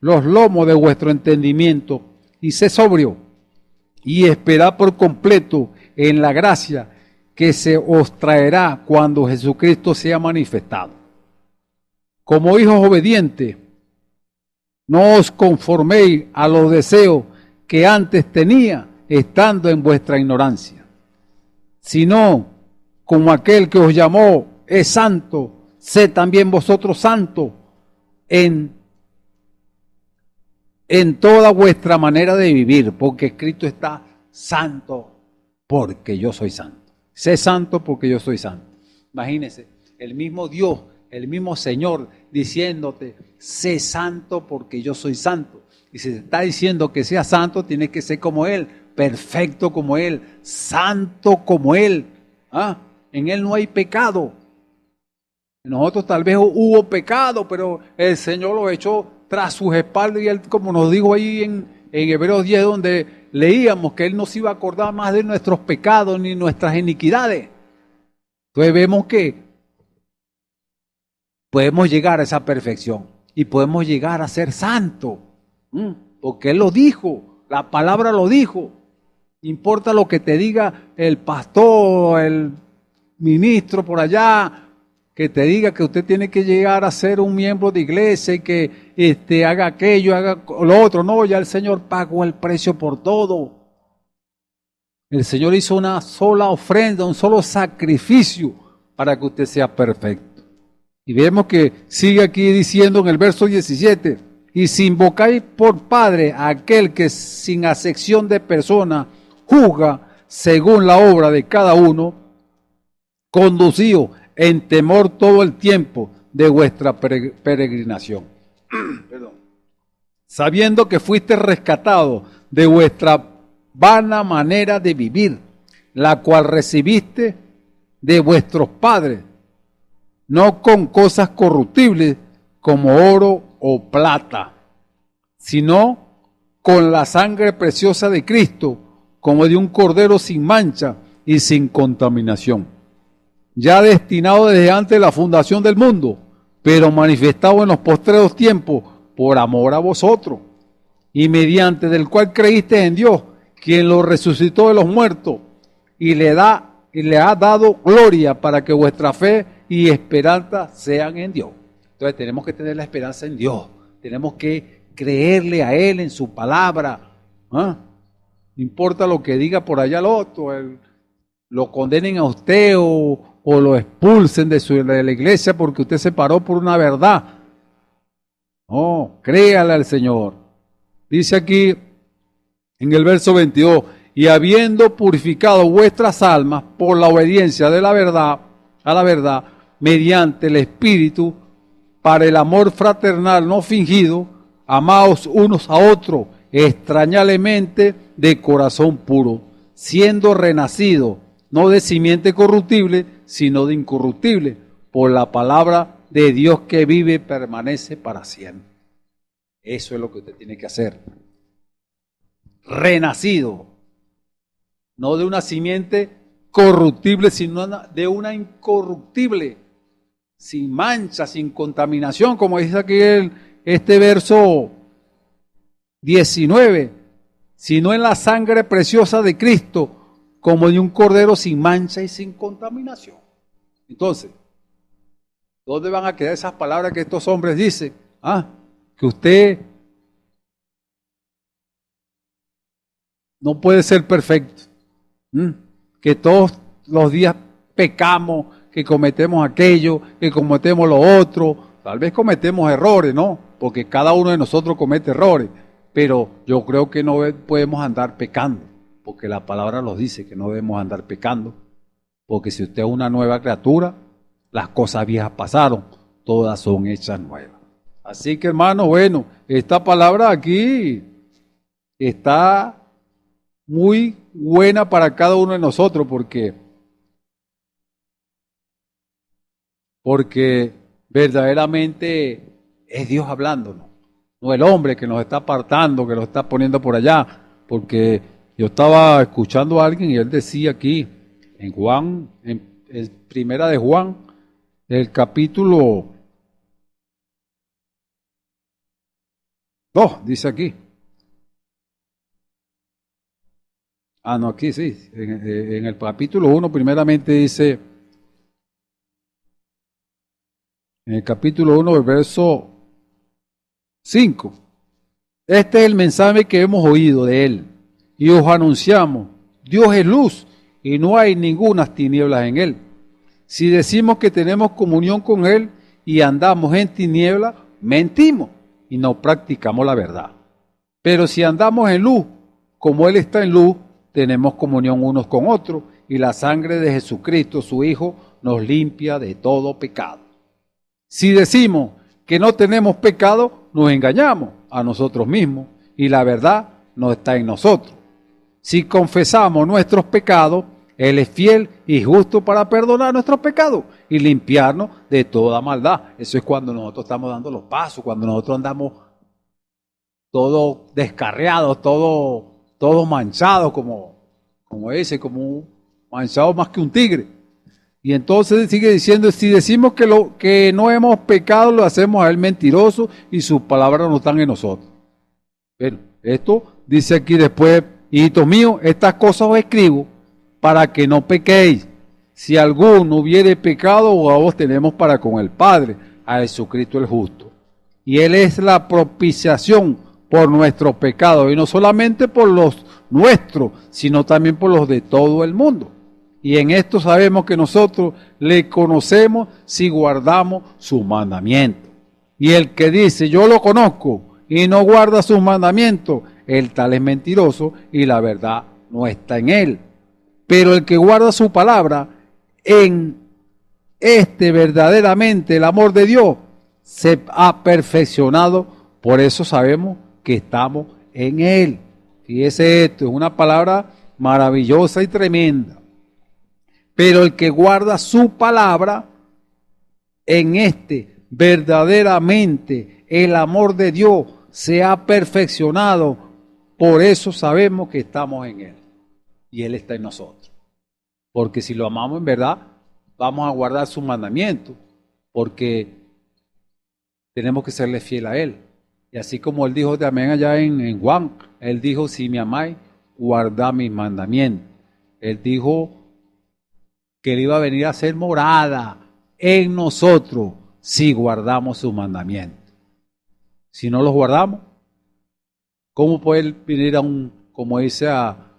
los lomos de vuestro entendimiento y sé sobrio y esperad por completo en la gracia que se os traerá cuando Jesucristo sea manifestado. Como hijos obedientes, no os conforméis a los deseos que antes tenía estando en vuestra ignorancia, sino como aquel que os llamó es santo, sed también vosotros santos en toda vuestra manera de vivir, porque escrito está, santo porque yo soy santo. Sé santo porque yo soy santo. Imagínense, el mismo Dios, el mismo Señor diciéndote, sé santo porque yo soy santo. Y si te está diciendo que seas santo, tienes que ser como Él, perfecto como Él, santo como Él. En Él no hay pecado. En nosotros tal vez hubo pecado, pero el Señor lo echó tras sus espaldas y Él, como nos dijo ahí en Hebreos 10, donde leíamos que Él no se iba a acordar más de nuestros pecados ni nuestras iniquidades. Entonces vemos que podemos llegar a esa perfección y podemos llegar a ser santos, porque Él lo dijo, la palabra lo dijo. Importa lo que te diga el pastor, el ministro por allá, que te diga que usted tiene que llegar a ser un miembro de iglesia y que haga aquello, haga lo otro. No, ya el Señor pagó el precio por todo. El Señor hizo una sola ofrenda, un solo sacrificio para que usted sea perfecto. Y vemos que sigue aquí diciendo en el verso 17, y si invocáis por Padre a aquel que sin acepción de persona juzga según la obra de cada uno, conducido en temor todo el tiempo de vuestra peregrinación. Perdón. Sabiendo que fuiste rescatado de vuestra vana manera de vivir, la cual recibiste de vuestros padres, no con cosas corruptibles como oro o plata, sino con la sangre preciosa de Cristo, como de un cordero sin mancha y sin contaminación, ya destinado desde antes de la fundación del mundo, pero manifestado en los postreros tiempos por amor a vosotros, y mediante del cual creíste en Dios, quien lo resucitó de los muertos y le ha dado gloria para que vuestra fe y esperanza sean en Dios. Entonces tenemos que tener la esperanza en Dios, tenemos que creerle a Él en su palabra. No importa lo que diga por allá el otro, lo condenen a usted o lo expulsen de la iglesia porque usted se paró por una verdad. No, créale al Señor. Dice aquí en el verso 22, y habiendo purificado vuestras almas por la obediencia de la verdad, a la verdad, mediante el Espíritu, para el amor fraternal no fingido, amaos unos a otros extrañablemente de corazón puro, siendo renacido, no de simiente corruptible, sino de incorruptible, por la palabra de Dios que vive y permanece para siempre. Eso es lo que usted tiene que hacer. Renacido, no de una simiente corruptible, sino de una incorruptible, sin mancha, sin contaminación, como dice aquí este verso 19, sino en la sangre preciosa de Cristo, como de un cordero sin mancha y sin contaminación. Entonces, ¿dónde van a quedar esas palabras que estos hombres dicen? Que usted no puede ser perfecto, que todos los días pecamos, que cometemos aquello, que cometemos lo otro. Tal vez cometemos errores, ¿no? Porque cada uno de nosotros comete errores, pero yo creo que no podemos andar pecando, porque la palabra nos dice que no debemos andar pecando, porque si usted es una nueva criatura, las cosas viejas pasaron, todas son hechas nuevas. Así que, hermano, bueno, esta palabra aquí está muy buena para cada uno de nosotros, porque verdaderamente es Dios hablándonos, no el hombre que nos está apartando, que nos está poniendo por allá. Porque yo estaba escuchando a alguien y él decía aquí en Juan, en Primera de Juan, el capítulo 2, dice aquí. No, aquí sí, en el capítulo 1 primeramente dice, en el capítulo 1, el verso 5, este es el mensaje que hemos oído de Él y os anunciamos, Dios es luz y no hay ninguna tinieblas en Él. Si decimos que tenemos comunión con Él y andamos en tinieblas, mentimos y no practicamos la verdad. Pero si andamos en luz, como Él está en luz, tenemos comunión unos con otros y la sangre de Jesucristo, su Hijo, nos limpia de todo pecado. Si decimos que no tenemos pecado, nos engañamos a nosotros mismos y la verdad no está en nosotros. Si confesamos nuestros pecados, Él es fiel y justo para perdonar nuestros pecados y limpiarnos de toda maldad. Eso es cuando nosotros estamos dando los pasos, cuando nosotros andamos todos descarriados, todos manchados, como manchado más que un tigre. Y entonces sigue diciendo, si decimos que no hemos pecado, lo hacemos a Él mentiroso y sus palabras no están en nosotros. Bueno, esto dice aquí después, hijitos míos, estas cosas os escribo para que no pequéis. Si alguno hubiere pecado, vos tenemos para con el Padre, a Jesucristo el justo. Y Él es la propiciación por nuestros pecados, y no solamente por los nuestros, sino también por los de todo el mundo. Y en esto sabemos que nosotros le conocemos si guardamos sus mandamientos. Y el que dice, yo lo conozco, y no guarda sus mandamientos, el tal es mentiroso, y la verdad no está en él. Pero el que guarda su palabra, en verdaderamente el amor de Dios se ha perfeccionado, por eso sabemos que estamos en Él. Fíjese esto, es una palabra maravillosa y tremenda. Pero el que guarda su palabra, en verdaderamente el amor de Dios se ha perfeccionado, Por eso sabemos que estamos en Él y Él está en nosotros. Porque si lo amamos en verdad, vamos a guardar sus mandamientos, porque tenemos que serle fiel a Él. Y así como Él dijo también allá en Juan, Él dijo, si me amáis, guardad mis mandamientos. Él dijo que Él iba a venir a hacer morada en nosotros si guardamos sus mandamientos. Si no los guardamos, ¿cómo puede Él venir a como dice, a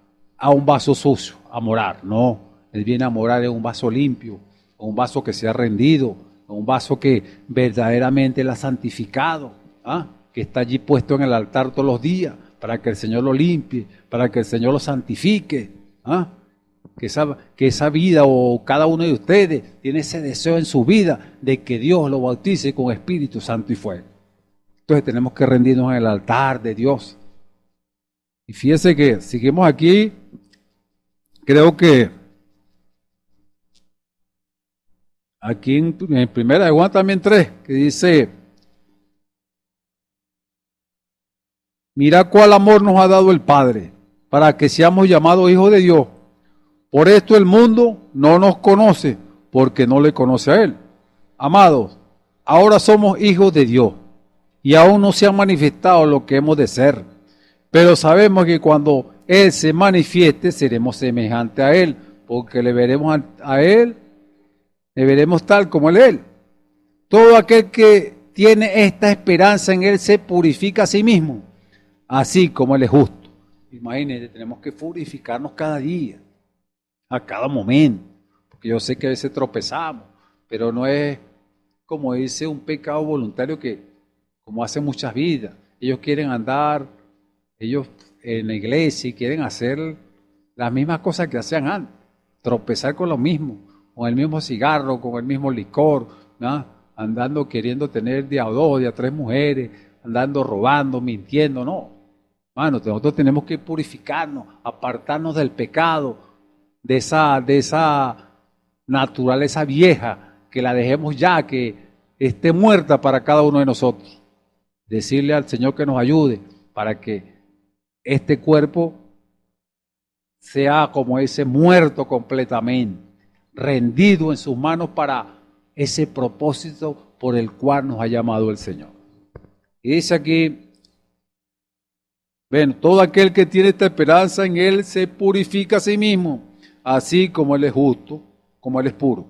un vaso sucio, a morar? No, Él viene a morar en un vaso limpio, en un vaso que sea rendido, en un vaso que verdaderamente Él ha santificado, que está allí puesto en el altar todos los días, para que el Señor lo limpie, para que el Señor lo santifique, que esa vida, o cada uno de ustedes tiene ese deseo en su vida de que Dios lo bautice con Espíritu Santo y fuego. Entonces tenemos que rendirnos en el altar de Dios. Y fíjese que seguimos aquí, creo que aquí en primera de Juan también 3, que dice, mira cuál amor nos ha dado el Padre, para que seamos llamados hijos de Dios. Por esto el mundo no nos conoce, porque no le conoce a Él. Amados, ahora somos hijos de Dios, y aún no se ha manifestado lo que hemos de ser. Pero sabemos que cuando Él se manifieste, seremos semejantes a Él, porque le veremos a Él, le veremos tal como Él. Todo aquel que tiene esta esperanza en Él se purifica a sí mismo, así como Él es justo. Imagínense, tenemos que purificarnos cada día, a cada momento, porque yo sé que a veces tropezamos, pero no es como dice un pecado voluntario que, como hace muchas vidas, ellos quieren andar, ellos en la iglesia y quieren hacer las mismas cosas que hacían antes, tropezar con lo mismo, con el mismo cigarro, con el mismo licor, andando queriendo tener de a dos, de a tres mujeres, andando robando, mintiendo, no. Nosotros tenemos que purificarnos, apartarnos del pecado, de esa naturaleza vieja, que la dejemos ya, que esté muerta para cada uno de nosotros. Decirle al Señor que nos ayude para que este cuerpo sea como ese muerto completamente, rendido en sus manos para ese propósito por el cual nos ha llamado el Señor. Y dice aquí, ven, todo aquel que tiene esta esperanza en Él se purifica a sí mismo, así como Él es justo, como Él es puro.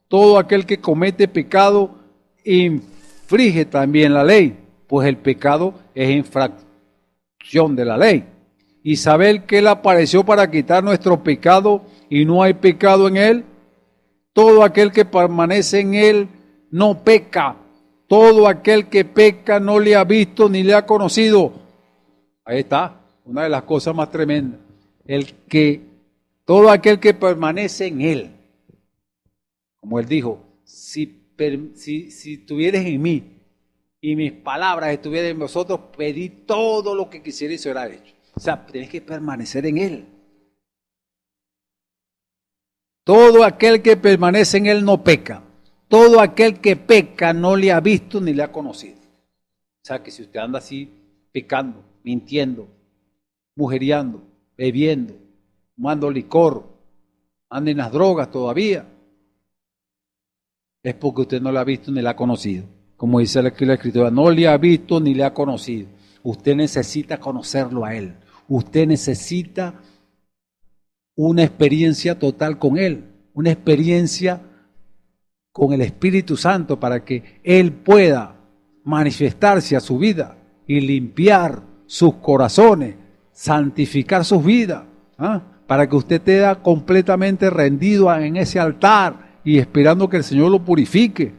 Todo aquel que comete pecado infringe también la ley, pues el pecado es infracción de la ley. Y saber que Él apareció para quitar nuestro pecado y no hay pecado en Él. Todo aquel que permanece en Él no peca. Todo aquel que peca no le ha visto ni le ha conocido. Ahí está, una de las cosas más tremendas. Todo aquel que permanece en Él, como Él dijo, si estuvieres en mí y mis palabras estuvieran en vosotros, pedid todo lo que quisierais y será hecho. O sea, tienes que permanecer en Él. Todo aquel que permanece en Él no peca. Todo aquel que peca no le ha visto ni le ha conocido. O sea, que si usted anda así pecando, mintiendo, mujeriando, bebiendo, fumando licor, anda en las drogas todavía, es porque usted no le ha visto ni le ha conocido. Como dice aquí la Escritura, no le ha visto ni le ha conocido. Usted necesita conocerlo a Él. Usted necesita una experiencia total con Él, una experiencia con el Espíritu Santo para que Él pueda manifestarse a su vida y limpiar sus corazones, santificar sus vidas, para que usted esté completamente rendido en ese altar y esperando que el Señor lo purifique,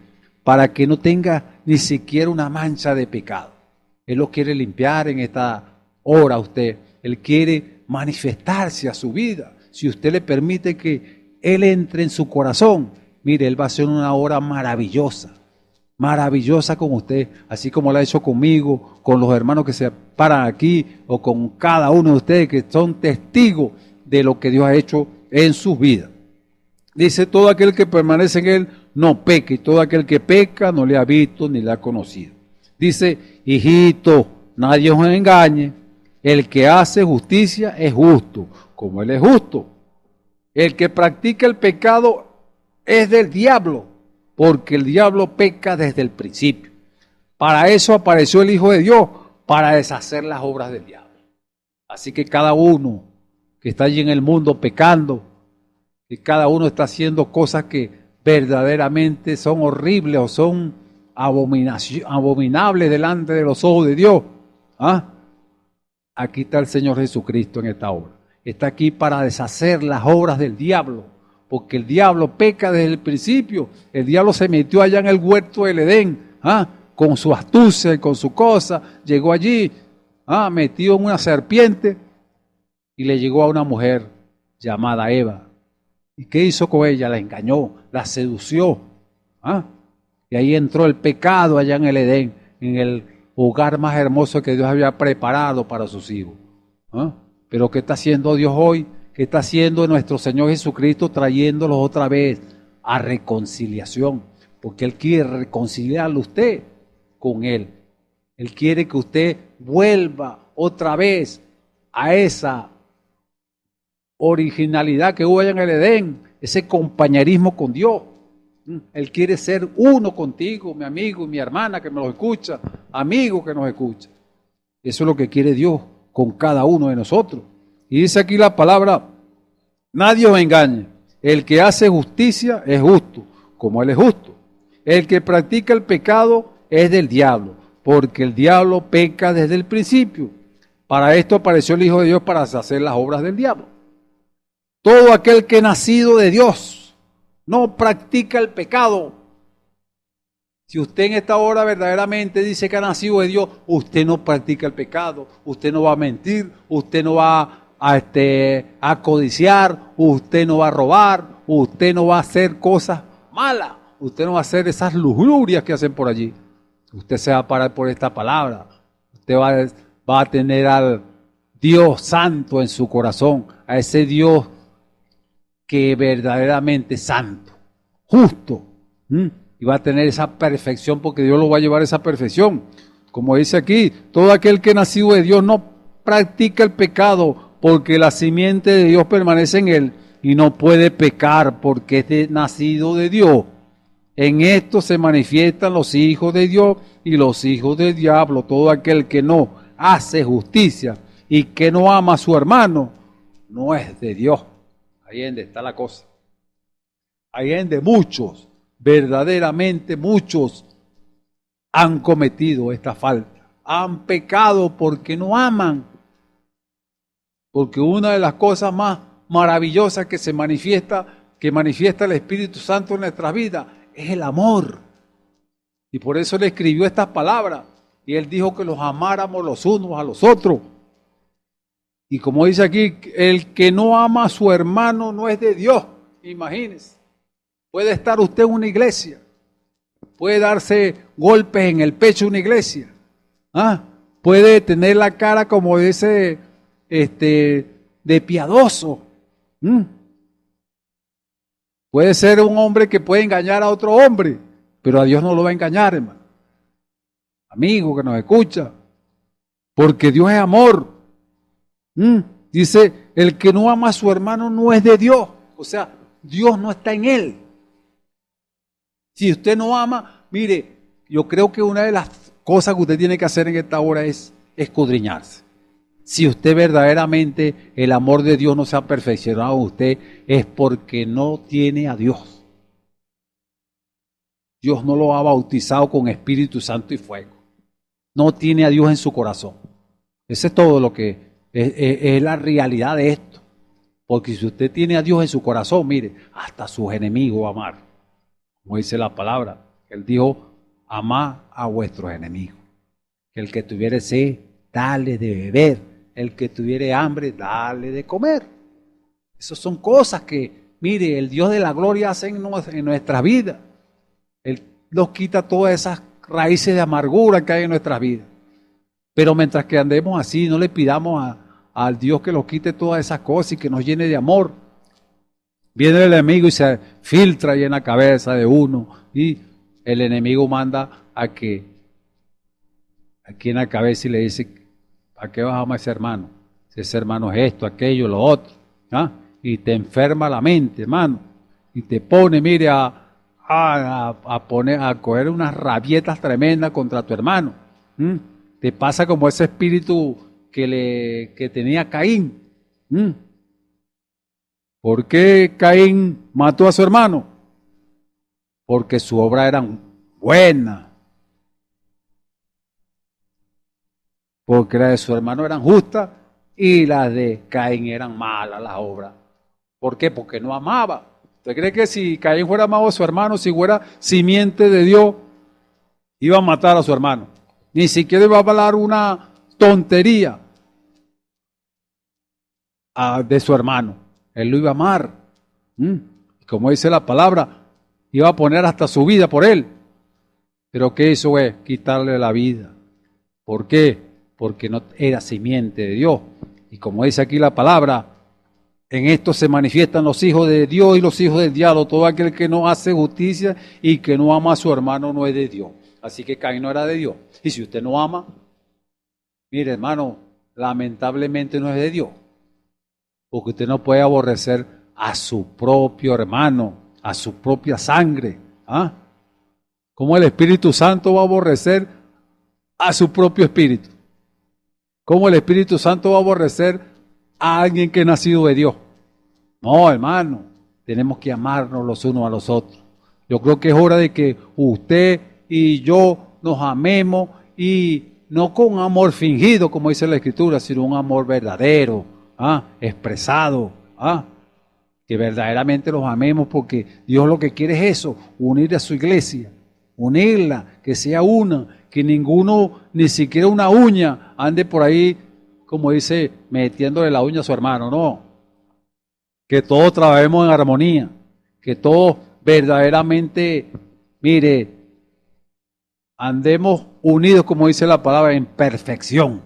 para que no tenga ni siquiera una mancha de pecado. Él lo quiere limpiar en esta hora a usted. Él quiere manifestarse a su vida. Si usted le permite que Él entre en su corazón, mire, Él va a hacer una obra maravillosa, maravillosa con usted, así como lo ha hecho conmigo, con los hermanos que se paran aquí, o con cada uno de ustedes que son testigos de lo que Dios ha hecho en sus vidas. Dice, todo aquel que permanece en Él no peca, y todo aquel que peca no le ha visto ni le ha conocido. Dice, hijito, nadie os engañe, El que hace justicia es justo, como Él es justo. El que practica el pecado es del diablo, porque el diablo peca desde el principio. Para eso apareció el Hijo de Dios, para deshacer las obras del diablo. Así que cada uno que está allí en el mundo pecando, que cada uno está haciendo cosas que verdaderamente son horribles o son abominables delante de los ojos de Dios. ¿Ah? Aquí está el Señor Jesucristo en esta obra. Está aquí para deshacer las obras del diablo, porque el diablo peca desde el principio. El diablo se metió allá en el huerto del Edén, con su astucia y con su cosa, llegó allí, metido en una serpiente y le llegó a una mujer llamada Eva. ¿Y qué hizo con ella? La engañó, la sedució. Y ahí entró el pecado allá en el Edén, en el hogar más hermoso que Dios había preparado para sus hijos. Pero ¿qué está haciendo Dios hoy? ¿Qué está haciendo nuestro Señor Jesucristo? Trayéndolos otra vez a reconciliación, porque Él quiere reconciliarlo a usted con Él. Él quiere que usted vuelva otra vez a esa originalidad que hubo allá en el Edén, ese compañerismo con Dios. Él quiere ser uno contigo, mi amigo y mi hermana que me los escucha, amigo que nos escucha. Eso es lo que quiere Dios con cada uno de nosotros. Y dice aquí la palabra, nadie os engañe, el que hace justicia es justo, como Él es justo. El que practica el pecado es del diablo, porque el diablo peca desde el principio. Para esto apareció el Hijo de Dios, para hacer las obras del diablo. Todo aquel que nacido de Dios no practica el pecado. Si usted en esta hora verdaderamente dice que ha nacido de Dios, usted no practica el pecado, usted no va a mentir, usted no va a codiciar, usted no va a robar, usted no va a hacer cosas malas, usted no va a hacer esas lujurias que hacen por allí. Usted se va a parar por esta palabra, usted va a tener al Dios santo en su corazón, a ese Dios que verdaderamente es santo, justo, y va a tener esa perfección, porque Dios lo va a llevar a esa perfección. Como dice aquí, todo aquel que nacido de Dios no practica el pecado, porque la simiente de Dios permanece en él, y no puede pecar porque es nacido de Dios. En esto se manifiestan los hijos de Dios y los hijos del diablo. Todo aquel que no hace justicia y que no ama a su hermano, no es de Dios. Ahí es donde está la cosa. Ahí es donde muchos, verdaderamente muchos, han cometido esta falta. Han pecado porque no aman. Porque una de las cosas más maravillosas que manifiesta el Espíritu Santo en nuestras vidas es el amor. Y por eso le escribió estas palabras. Y él dijo que los amáramos los unos a los otros. Y como dice aquí, el que no ama a su hermano no es de Dios. Imagínense. Puede estar usted en una iglesia. Puede darse golpes en el pecho en una iglesia. Puede tener la cara como ese, de piadoso. Puede ser un hombre que puede engañar a otro hombre, pero a Dios no lo va a engañar, hermano. Amigo que nos escucha. Porque Dios es amor. Dice, el que no ama a su hermano no es de Dios. O sea, Dios no está en él. Si usted no ama, mire, yo creo que una de las cosas que usted tiene que hacer en esta hora es escudriñarse. Si usted verdaderamente, el amor de Dios no se ha perfeccionado en usted, es porque no tiene a Dios. Dios no lo ha bautizado con Espíritu Santo y fuego. No tiene a Dios en su corazón. Ese es todo lo que es la realidad de esto. Porque si usted tiene a Dios en su corazón, mire, hasta sus enemigos va a amar. Como dice la palabra, Él dijo, amad a vuestros enemigos. Que el que tuviere sed, dale de beber. El que tuviere hambre, dale de comer. Esas son cosas que, mire, el Dios de la gloria hace en nuestra vida. Él nos quita todas esas raíces de amargura que hay en nuestras vidas. Pero mientras que andemos así, no le pidamos al Dios que nos quite todas esas cosas y que nos llene de amor. Viene el enemigo y se filtra ahí en la cabeza de uno. Y el enemigo manda a que aquí en la cabeza y le dice, ¿Para qué vas a amar a ese hermano? Si ese hermano es esto, aquello, lo otro. ¿Ah? Y te enferma la mente, hermano. Y te pone, mire, a coger unas rabietas tremendas contra tu hermano. Te pasa como ese espíritu que tenía Caín. ¿Por qué Caín mató a su hermano? Porque su obra era buena. Porque las de su hermano eran justas y las de Caín eran malas las obras. ¿Por qué? Porque no amaba. ¿Usted cree que si Caín fuera amado a su hermano, si fuera simiente de Dios, iba a matar a su hermano? Ni siquiera iba a hablar una tontería de su hermano. Él lo iba a amar. Como dice la palabra, iba a poner hasta su vida por él. Pero ¿qué hizo? Quitarle la vida. ¿Por qué? Porque no era simiente de Dios. Y como dice aquí la palabra, en esto se manifiestan los hijos de Dios y los hijos del diablo. Todo aquel que no hace justicia y que no ama a su hermano no es de Dios. Así que Caín no era de Dios. Y si usted no ama, mire hermano, lamentablemente no es de Dios. Porque usted no puede aborrecer a su propio hermano, a su propia sangre. ¿Ah? ¿Cómo el Espíritu Santo va a aborrecer a su propio espíritu? ¿Cómo el Espíritu Santo va a aborrecer a alguien que es nacido de Dios? No, hermano, tenemos que amarnos los unos a los otros. Yo creo que es hora de que usted y yo nos amemos y no con amor fingido, como dice la Escritura, sino un amor verdadero, expresado, que verdaderamente los amemos, porque Dios lo que quiere es eso, unir a su iglesia, unirla, que sea una, que ninguno, ni siquiera una uña, ande por ahí, como dice, metiéndole la uña a su hermano, no. Que todos trabajemos en armonía, que todos verdaderamente, mire, andemos unidos, como dice la palabra, en perfección.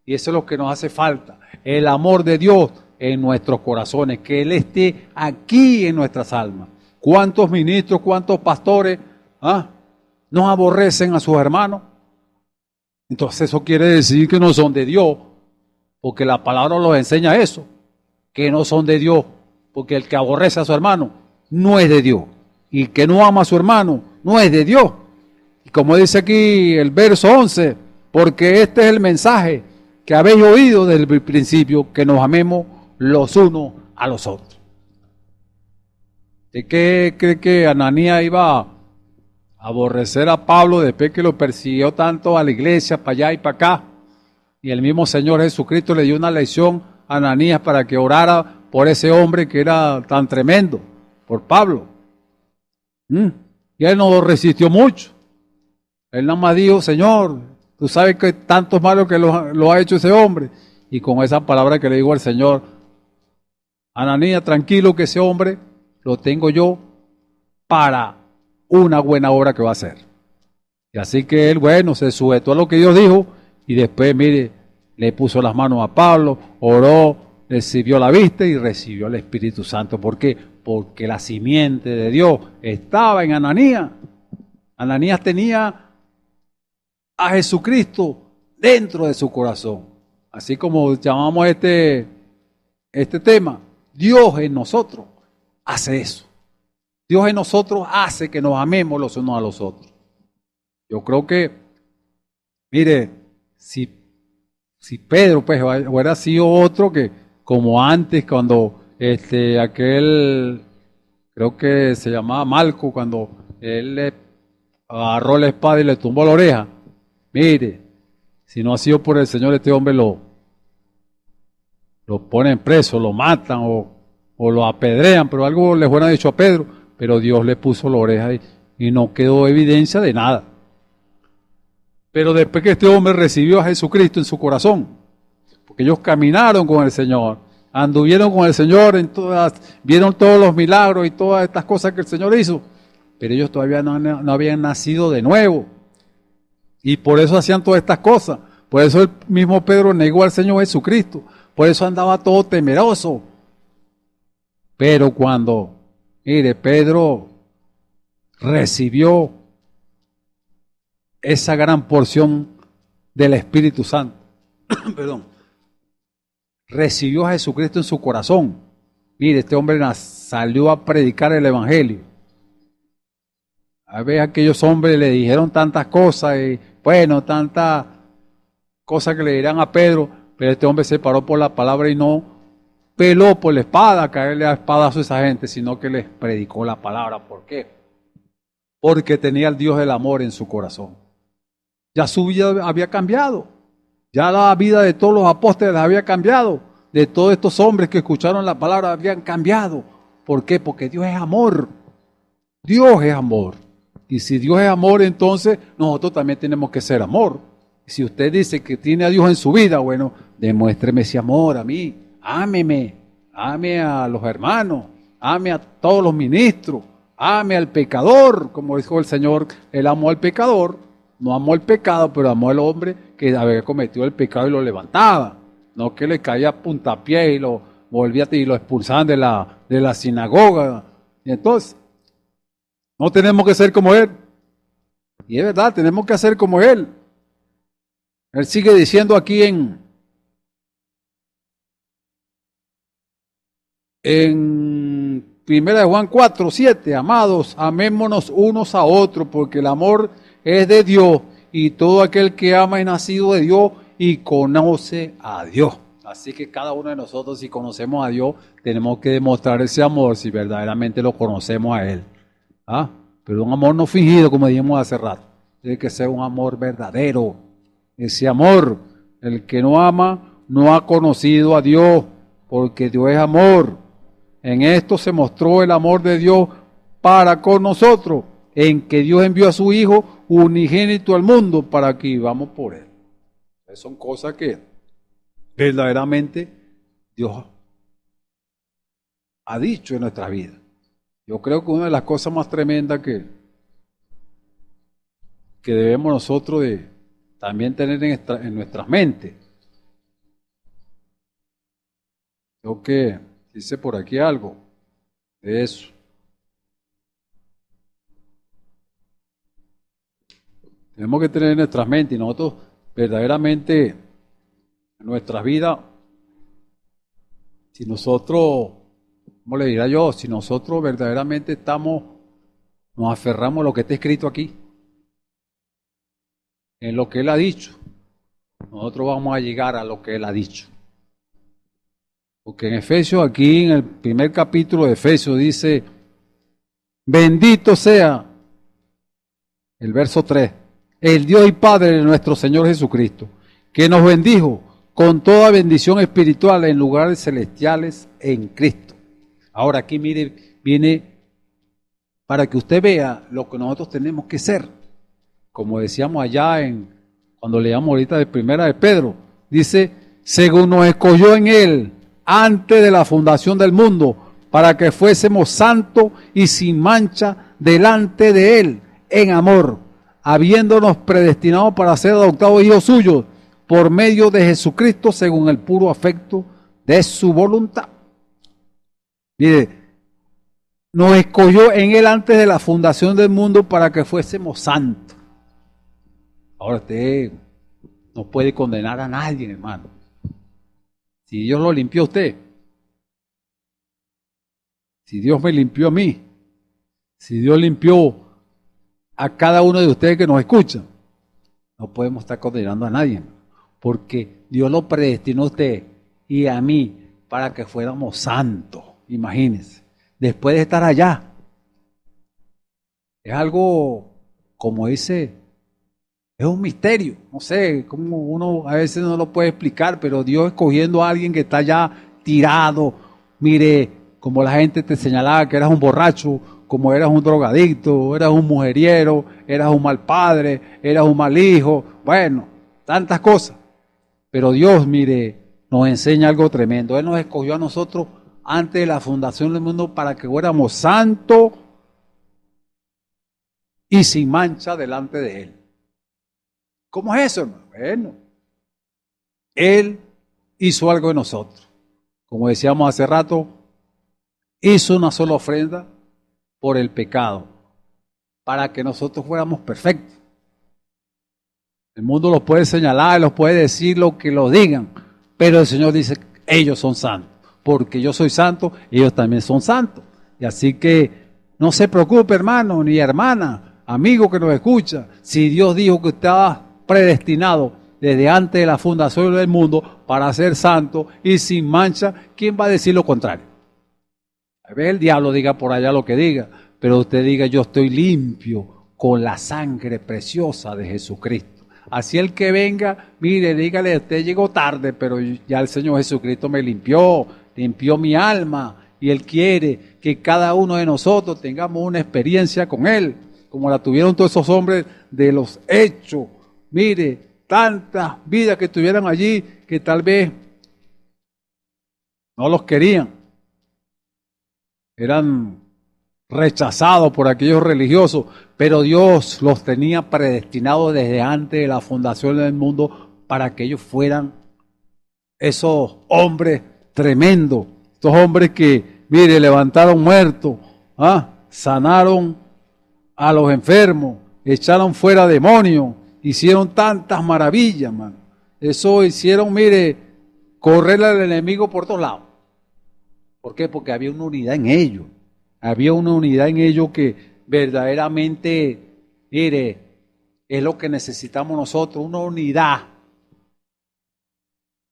Y eso es lo que nos hace falta, el amor de Dios en nuestros corazones, que Él esté aquí en nuestras almas. ¿Cuántos ministros, cuántos pastores nos aborrecen a sus hermanos? Entonces eso quiere decir que no son de Dios, porque la palabra los enseña eso, que no son de Dios, porque el que aborrece a su hermano no es de Dios, y el que no ama a su hermano no es de Dios. Y como dice aquí el verso 11, porque este es el mensaje que habéis oído desde el principio, que nos amemos los unos a los otros. ¿De qué cree que Ananías iba a aborrecer a Pablo después que lo persiguió tanto a la iglesia, para allá y para acá? Y el mismo Señor Jesucristo le dio una lección a Ananías para que orara por ese hombre que era tan tremendo, por Pablo. Y él no resistió mucho. Él nada más dijo, Señor, tú sabes que tantos malos que lo ha hecho ese hombre. Y con esa palabra que le digo al Señor, Ananías, tranquilo que ese hombre lo tengo yo para una buena obra que va a hacer. Y así que él, se sujetó a lo que Dios dijo y después, mire, le puso las manos a Pablo, oró, recibió la vista y recibió el Espíritu Santo. ¿Por qué? Porque la simiente de Dios estaba en Ananías. Ananías tenía a Jesucristo dentro de su corazón. Así como llamamos este tema, Dios en nosotros hace eso. Dios en nosotros hace que nos amemos los unos a los otros. Yo creo que, mire, si Pedro hubiera sido otro que, como antes, cuando aquel, creo que se llamaba Malco, cuando él le agarró la espada y le tumbó la oreja. Mire, si no ha sido por el Señor, este hombre lo ponen preso, lo matan o lo apedrean, pero algo les hubiera dicho a Pedro, pero Dios le puso la oreja y no quedó evidencia de nada. Pero después que este hombre recibió a Jesucristo en su corazón, porque ellos caminaron con el Señor, anduvieron con el Señor, vieron todos los milagros y todas estas cosas que el Señor hizo, pero ellos todavía no habían nacido de nuevo. Y por eso hacían todas estas cosas. Por eso el mismo Pedro negó al Señor Jesucristo. Por eso andaba todo temeroso. Pero cuando, mire, Pedro recibió esa gran porción del Espíritu Santo, perdón, recibió a Jesucristo en su corazón. Mire, este hombre salió a predicar el Evangelio. A ver, aquellos hombres le dijeron tantas cosas y bueno, tantas cosas que le dirán a Pedro, pero este hombre se paró por la palabra y no peló por la espada, caerle a espadazo a esa gente, sino que les predicó la palabra. ¿Por qué? Porque tenía el Dios del amor en su corazón. Ya su vida había cambiado. Ya la vida de todos los apóstoles había cambiado. De todos estos hombres que escucharon la palabra habían cambiado. ¿Por qué? Porque Dios es amor. Dios es amor. Y si Dios es amor, entonces nosotros también tenemos que ser amor. Si usted dice que tiene a Dios en su vida, bueno, demuéstreme ese amor a mí. Ámeme. Ame a los hermanos. Ame a todos los ministros. Ame al pecador. Como dijo el Señor, Él amó al pecador. No amó el pecado, pero amó al hombre que había cometido el pecado y lo levantaba. No que le caía a puntapié y lo volvía y lo expulsaban de la sinagoga. Y entonces, no tenemos que ser como Él. Y es verdad, tenemos que hacer como Él. Él sigue diciendo aquí en 1 Juan 4, 7, amados, amémonos unos a otros, porque el amor es de Dios, y todo aquel que ama es nacido de Dios y conoce a Dios. Así que cada uno de nosotros, si conocemos a Dios, tenemos que demostrar ese amor si verdaderamente lo conocemos a Él. ¿Ah? Pero un amor no fingido, como dijimos hace rato. Tiene que ser un amor verdadero. Ese amor, el que no ama, no ha conocido a Dios, porque Dios es amor. En esto se mostró el amor de Dios para con nosotros, en que Dios envió a su Hijo unigénito al mundo para que vivamos por Él. Son cosas que verdaderamente Dios ha dicho en nuestra vida. Yo creo que una de las cosas más tremendas que debemos nosotros de también tener en nuestras mentes. Creo que dice por aquí algo de eso. Tenemos que tener en nuestras mentes y nosotros verdaderamente en nuestras vidas, si nosotros, ¿cómo le diría yo? Si nosotros verdaderamente nos aferramos a lo que está escrito aquí, en lo que Él ha dicho, nosotros vamos a llegar a lo que Él ha dicho. Porque en Efesios, aquí en el primer capítulo de Efesios dice, bendito sea, el verso 3, el Dios y Padre de nuestro Señor Jesucristo, que nos bendijo con toda bendición espiritual en lugares celestiales en Cristo. Ahora aquí mire, viene para que usted vea lo que nosotros tenemos que ser. Como decíamos allá cuando leíamos ahorita de Primera de Pedro, dice, según nos escogió en Él antes de la fundación del mundo, para que fuésemos santos y sin mancha delante de Él en amor, habiéndonos predestinado para ser adoptados hijos suyos por medio de Jesucristo según el puro afecto de su voluntad. Mire, nos escogió en Él antes de la fundación del mundo para que fuésemos santos. Ahora usted no puede condenar a nadie, hermano. Si Dios lo limpió a usted, si Dios me limpió a mí, si Dios limpió a cada uno de ustedes que nos escuchan, no podemos estar condenando a nadie, porque Dios lo predestinó a usted y a mí para que fuéramos santos. Imagínense, después de estar allá, es algo, como dice, es un misterio, no sé, cómo uno a veces no lo puede explicar, pero Dios escogiendo a alguien que está ya tirado, mire, como la gente te señalaba que eras un borracho, como eras un drogadicto, eras un mujeriero, eras un mal padre, eras un mal hijo, bueno, tantas cosas. Pero Dios, mire, nos enseña algo tremendo. Él nos escogió a nosotros antes de la fundación del mundo para que fuéramos santos y sin mancha delante de Él. ¿Cómo es eso, hermano? Bueno, Él hizo algo en nosotros. Como decíamos hace rato, hizo una sola ofrenda por el pecado, para que nosotros fuéramos perfectos. El mundo los puede señalar, los puede decir lo que los digan, pero el Señor dice, ellos son santos, porque yo soy santo, ellos también son santos. Y así que no se preocupe, hermano, ni hermana, amigo que nos escucha, si Dios dijo que estaba predestinado desde antes de la fundación del mundo para ser santo y sin mancha, ¿quién va a decir lo contrario? A ver, el diablo diga por allá lo que diga, pero usted diga, yo estoy limpio con la sangre preciosa de Jesucristo. Así el que venga, mire, dígale, usted llegó tarde, pero ya el Señor Jesucristo me limpió mi alma, y Él quiere que cada uno de nosotros tengamos una experiencia con Él, como la tuvieron todos esos hombres de los hechos. Mire, tantas vidas que estuvieran allí que tal vez no los querían. Eran rechazados por aquellos religiosos, pero Dios los tenía predestinados desde antes de la fundación del mundo para que ellos fueran esos hombres tremendos, estos hombres que, mire, levantaron muertos, sanaron a los enfermos, echaron fuera demonios, hicieron tantas maravillas, man. Eso hicieron, mire, correr al enemigo por todos lados. ¿Por qué? Porque había una unidad en ellos. Había una unidad en ellos que verdaderamente, mire, es lo que necesitamos nosotros, una unidad.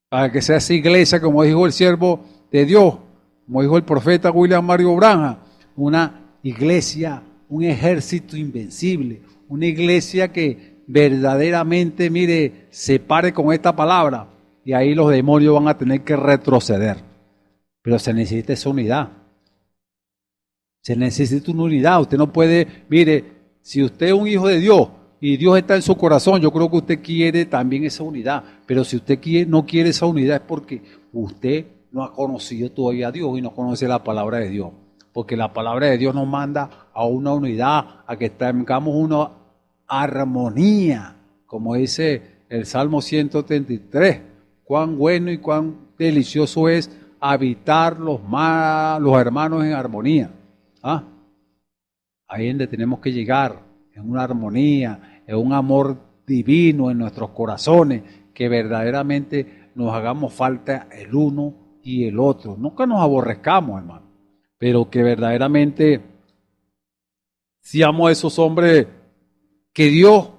Para que sea esa iglesia, como dijo el siervo de Dios, como dijo el profeta William Mario Branham, una iglesia, un ejército invencible, una iglesia que verdaderamente, mire, se pare con esta palabra y ahí los demonios van a tener que retroceder. Pero se necesita esa unidad. Se necesita una unidad. Usted no puede, mire, si usted es un hijo de Dios y Dios está en su corazón, yo creo que usted quiere también esa unidad. Pero si usted no quiere esa unidad es porque usted no ha conocido todavía a Dios y no conoce la palabra de Dios. Porque la palabra de Dios nos manda a una unidad, a que tengamos una armonía, como dice el Salmo 133. Cuán bueno y cuán delicioso es habitar los hermanos en armonía. Ahí es donde tenemos que llegar, en una armonía, en un amor divino en nuestros corazones, que verdaderamente nos hagamos falta el uno y el otro. Nunca nos aborrezcamos, hermano, pero que verdaderamente seamos esos hombres que Dios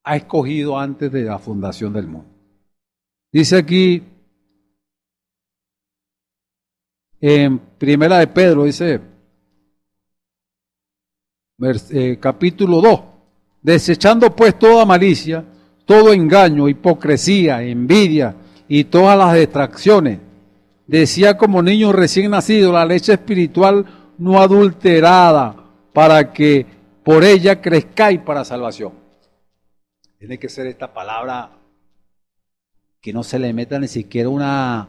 ha escogido antes de la fundación del mundo. Dice aquí, en Primera de Pedro, dice, capítulo 2, desechando pues toda malicia, todo engaño, hipocresía, envidia y todas las distracciones, decía como niño recién nacido, la leche espiritual no adulterada, para que por ella crezcáis para salvación. Tiene que ser esta palabra que no se le meta ni siquiera una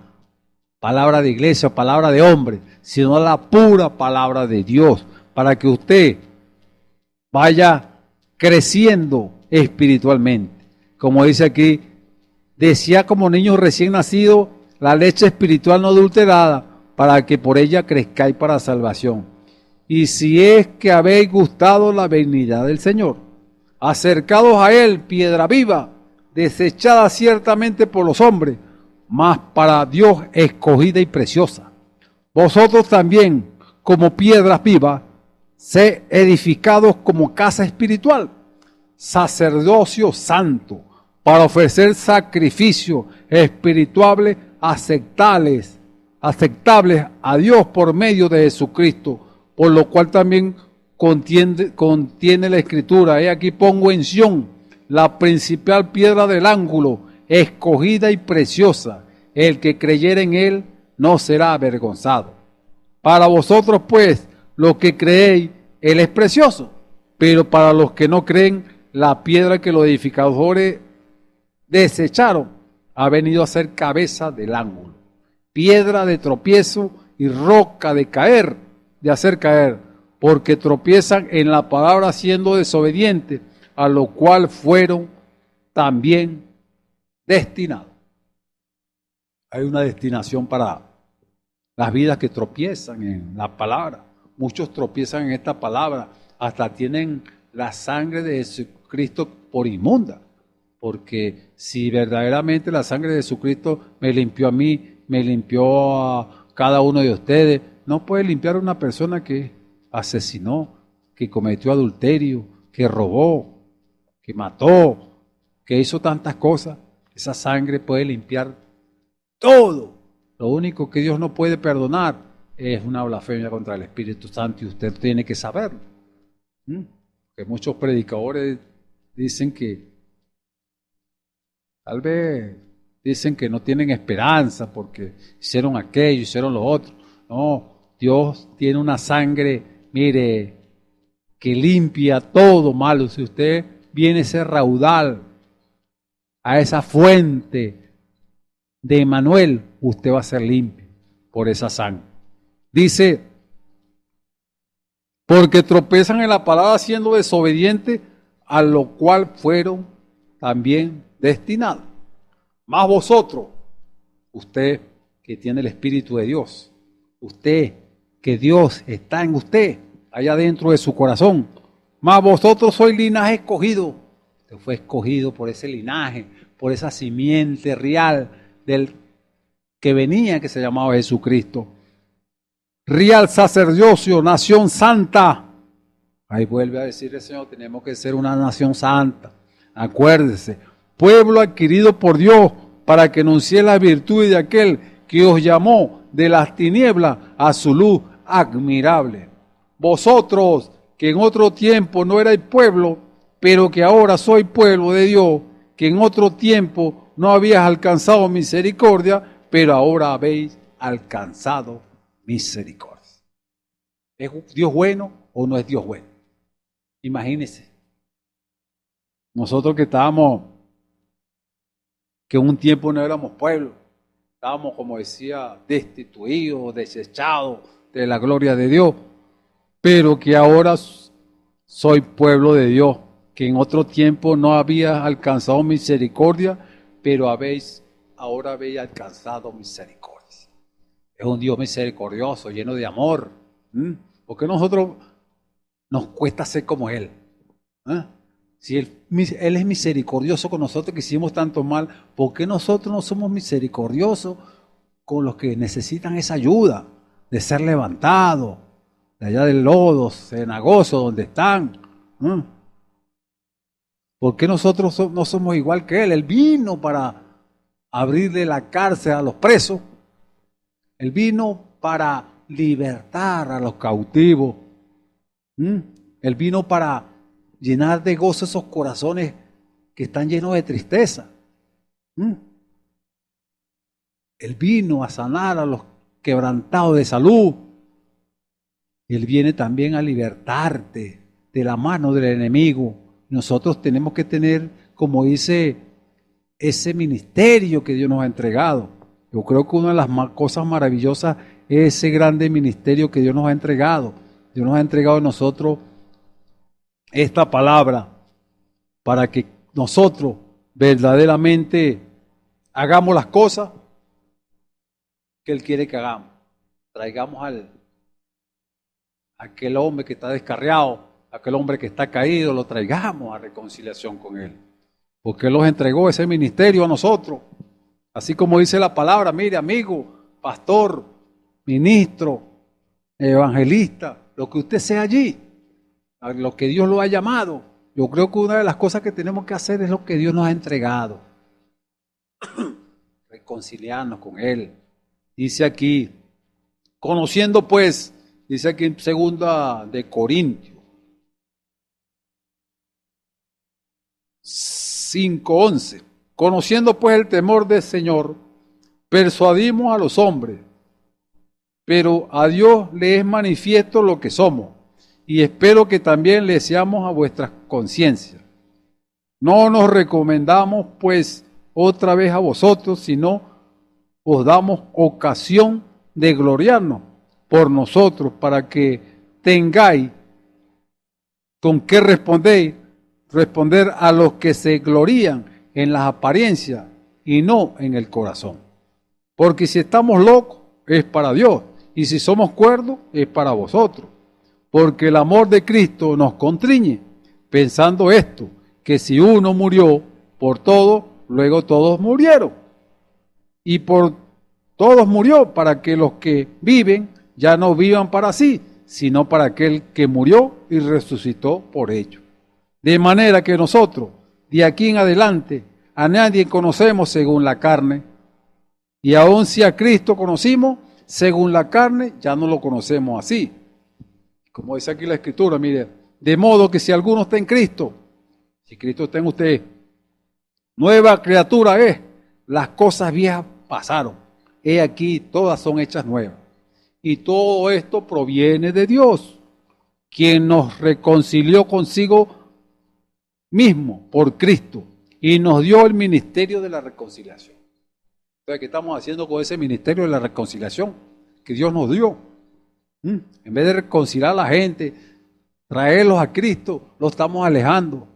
palabra de iglesia, palabra de hombre, sino la pura palabra de Dios, para que usted vaya creciendo espiritualmente. Como dice aquí, decía como niños recién nacidos, la leche espiritual no adulterada, para que por ella crezcáis para salvación. Y si es que habéis gustado la benignidad del Señor, acercados a Él, piedra viva, desechada ciertamente por los hombres, mas para Dios escogida y preciosa. Vosotros también, como piedras vivas, sed edificados como casa espiritual, sacerdocio santo, para ofrecer sacrificios espirituales aceptables a Dios por medio de Jesucristo, por lo cual también contiene la Escritura. He aquí pongo en Sión la principal piedra del ángulo, escogida y preciosa. El que creyere en Él no será avergonzado. Para vosotros, pues, los que creéis, Él es precioso. Pero para los que no creen, la piedra que los edificadores desecharon ha venido a ser cabeza del ángulo, piedra de tropiezo y roca de caer, de hacer caer, porque tropiezan en la palabra siendo desobedientes, a lo cual fueron también destinados. Hay una destinación para las vidas que tropiezan en la palabra. Muchos tropiezan en esta palabra, hasta tienen la sangre de Jesucristo por inmunda, Porque si verdaderamente la sangre de Jesucristo me limpió a mí, me limpió a cada uno de ustedes, no puede limpiar a una persona que asesinó, que cometió adulterio, que robó, que mató, que hizo tantas cosas. Esa sangre puede limpiar todo. Lo único que Dios no puede perdonar es una blasfemia contra el Espíritu Santo, y usted tiene que saberlo. Que muchos predicadores dicen que, tal vez dicen que no tienen esperanza porque hicieron aquello, hicieron lo otro. No, Dios tiene una sangre, mire, que limpia todo malo. Si usted viene a ese raudal, a esa fuente de Emmanuel, usted va a ser limpio por esa sangre. Dice, porque tropezan en la palabra siendo desobedientes, a lo cual fueron también destinados. Más vosotros, usted que tiene el Espíritu de Dios, usted que Dios está en usted, allá dentro de su corazón, más vosotros sois linaje escogido. Usted fue escogido por ese linaje, por esa simiente real del que venía, que se llamaba Jesucristo. Real sacerdocio, nación santa. Ahí vuelve a decir el Señor, tenemos que ser una nación santa. Acuérdese, pueblo adquirido por Dios para que anuncie las virtudes de aquel que os llamó de las tinieblas a su luz admirable. Vosotros que en otro tiempo no erais pueblo, pero que ahora sois pueblo de Dios, que en otro tiempo no habías alcanzado misericordia, pero ahora habéis alcanzado misericordia. ¿Es Dios bueno o no es Dios bueno? Imagínense. Nosotros que en un tiempo no éramos pueblo, estábamos, como decía, destituidos, desechados de la gloria de Dios, pero que ahora soy pueblo de Dios, que en otro tiempo no había alcanzado misericordia, pero ahora habéis alcanzado misericordia. Es un Dios misericordioso, lleno de amor. Porque nosotros nos cuesta ser como Él. Si él es misericordioso con nosotros que hicimos tanto mal, ¿por qué nosotros no somos misericordiosos con los que necesitan esa ayuda de ser levantados de allá del lodo cenagoso donde están? ¿Por qué nosotros no somos igual que Él? Él vino para abrirle la cárcel a los presos. Él vino para libertar a los cautivos. Él vino para llenar de gozo esos corazones que están llenos de tristeza. Él vino a sanar a los quebrantados de salud. Él viene también a libertarte de la mano del enemigo. Nosotros tenemos que tener, como dice, ese ministerio que Dios nos ha entregado. Yo creo que una de las cosas maravillosas es ese grande ministerio que Dios nos ha entregado. Dios nos ha entregado a nosotros esta palabra para que nosotros verdaderamente hagamos las cosas que Él quiere que hagamos. Traigamos a aquel hombre que está descarriado, aquel hombre que está caído, lo traigamos a reconciliación con Él. Porque Él nos entregó ese ministerio a nosotros. Así como dice la palabra, mire, amigo, pastor, ministro, evangelista, lo que usted sea allí, a lo que Dios lo ha llamado. Yo creo que una de las cosas que tenemos que hacer es lo que Dios nos ha entregado. Reconciliarnos con Él. Dice aquí, conociendo pues, dice aquí en 2 de Corintios 5:11, conociendo pues el temor del Señor, persuadimos a los hombres, pero a Dios le es manifiesto lo que somos, y espero que también le seamos a vuestras conciencias. No nos recomendamos pues otra vez a vosotros, sino os damos ocasión de gloriarnos por nosotros, para que tengáis con qué responder a los que se glorían en las apariencias y no en el corazón. Porque si estamos locos es para Dios, y si somos cuerdos es para vosotros. Porque el amor de Cristo nos constriñe, pensando esto, que si uno murió por todo, luego todos murieron. Y por todos murió, para que los que viven ya no vivan para sí, sino para aquel que murió y resucitó por ellos. De manera que nosotros, de aquí en adelante, a nadie conocemos según la carne, y aun si a Cristo conocimos según la carne, ya no lo conocemos así. Como dice aquí la Escritura, mire, de modo que si alguno está en Cristo, si Cristo está en usted, nueva criatura es, las cosas viejas pasaron, he aquí, todas son hechas nuevas. Y todo esto proviene de Dios, quien nos reconcilió consigo mismo por Cristo y nos dio el ministerio de la reconciliación. Entonces, ¿qué estamos haciendo con ese ministerio de la reconciliación que Dios nos dio? En vez de reconciliar a la gente, traerlos a Cristo, lo estamos alejando.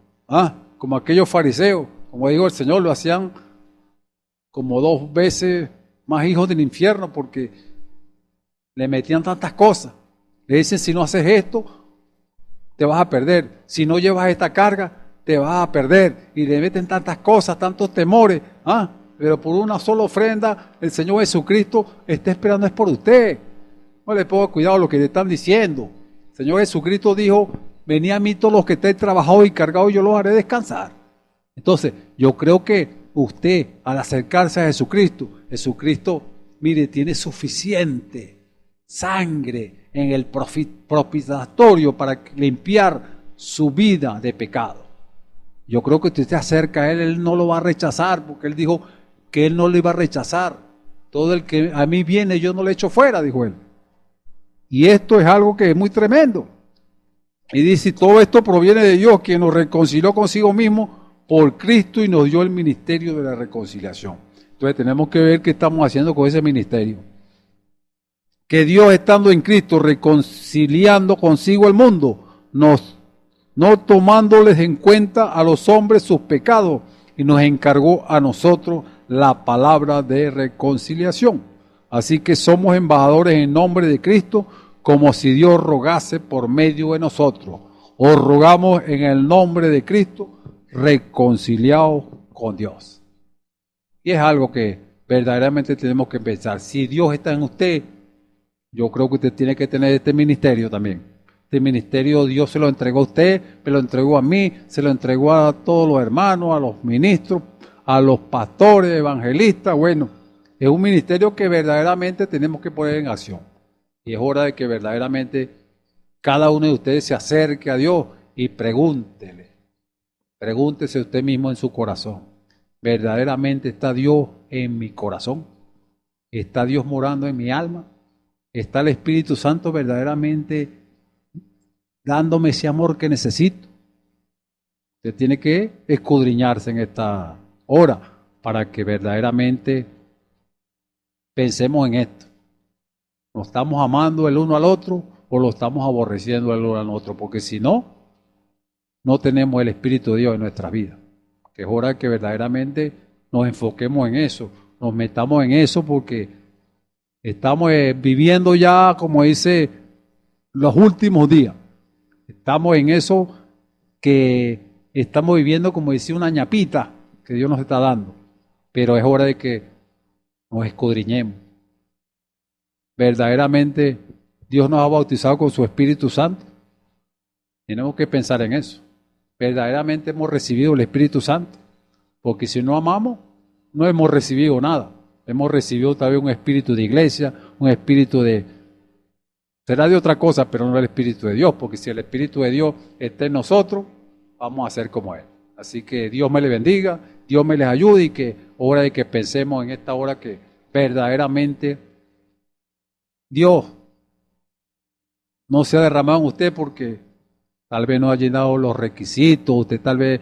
Como aquellos fariseos, como dijo el Señor, lo hacían como 2 veces más hijos del infierno porque le metían tantas cosas. Le dicen, si no haces esto, te vas a perder. Si no llevas esta carga, te vas a perder. Y le meten tantas cosas, tantos temores. Pero por una sola ofrenda, el Señor Jesucristo está esperando es por usted. No le ponga cuidado a lo que le están diciendo. El Señor Jesucristo dijo, venid a mí todos los que estén trabajados y cargados, y yo los haré descansar. Entonces, yo creo que usted, al acercarse a Jesucristo, Jesucristo, mire, tiene suficiente sangre en el propiciatorio para limpiar su vida de pecado. Yo creo que usted se acerca a Él no lo va a rechazar, porque Él dijo que Él no lo iba a rechazar. Todo el que a mí viene, yo no le echo fuera, dijo Él. Y esto es algo que es muy tremendo. Y dice, todo esto proviene de Dios, quien nos reconcilió consigo mismo por Cristo y nos dio el ministerio de la reconciliación. Entonces tenemos que ver qué estamos haciendo con ese ministerio. Que Dios, estando en Cristo, reconciliando consigo el mundo, no tomándoles en cuenta a los hombres sus pecados, y nos encargó a nosotros la palabra de reconciliación. Así que somos embajadores en nombre de Cristo, como si Dios rogase por medio de nosotros. Os rogamos en el nombre de Cristo, reconciliados con Dios. Y es algo que verdaderamente tenemos que pensar. Si Dios está en usted, yo creo que usted tiene que tener este ministerio también. Este ministerio Dios se lo entregó a usted, me lo entregó a mí, se lo entregó a todos los hermanos, a los ministros, a los pastores, evangelistas. Bueno, es un ministerio que verdaderamente tenemos que poner en acción. Y es hora de que verdaderamente cada uno de ustedes se acerque a Dios y pregúntele. Pregúntese usted mismo en su corazón. ¿Verdaderamente está Dios en mi corazón? ¿Está Dios morando en mi alma? ¿Está el Espíritu Santo verdaderamente dándome ese amor que necesito? Usted tiene que escudriñarse en esta hora para que verdaderamente pensemos en esto. ¿Nos estamos amando el uno al otro o lo estamos aborreciendo el uno al otro? Porque si no, no tenemos el Espíritu de Dios en nuestra vida. Que es hora que verdaderamente nos enfoquemos en eso, nos metamos en eso, porque estamos viviendo ya, como dice, los últimos días. Estamos en eso que estamos viviendo, como decía, una ñapita que Dios nos está dando. Pero es hora de que nos escudriñemos. Verdaderamente Dios nos ha bautizado con su Espíritu Santo. Tenemos que pensar en eso. Verdaderamente hemos recibido el Espíritu Santo. Porque si no amamos, no hemos recibido nada. Hemos recibido también un espíritu de iglesia, un espíritu de... será de otra cosa, pero no el Espíritu de Dios. Porque si el Espíritu de Dios está en nosotros, vamos a ser como Él. Así que Dios me le bendiga, Dios me les ayude, y que hora de que pensemos en esta hora que verdaderamente Dios no se ha derramado en usted porque tal vez no ha llenado los requisitos, usted tal vez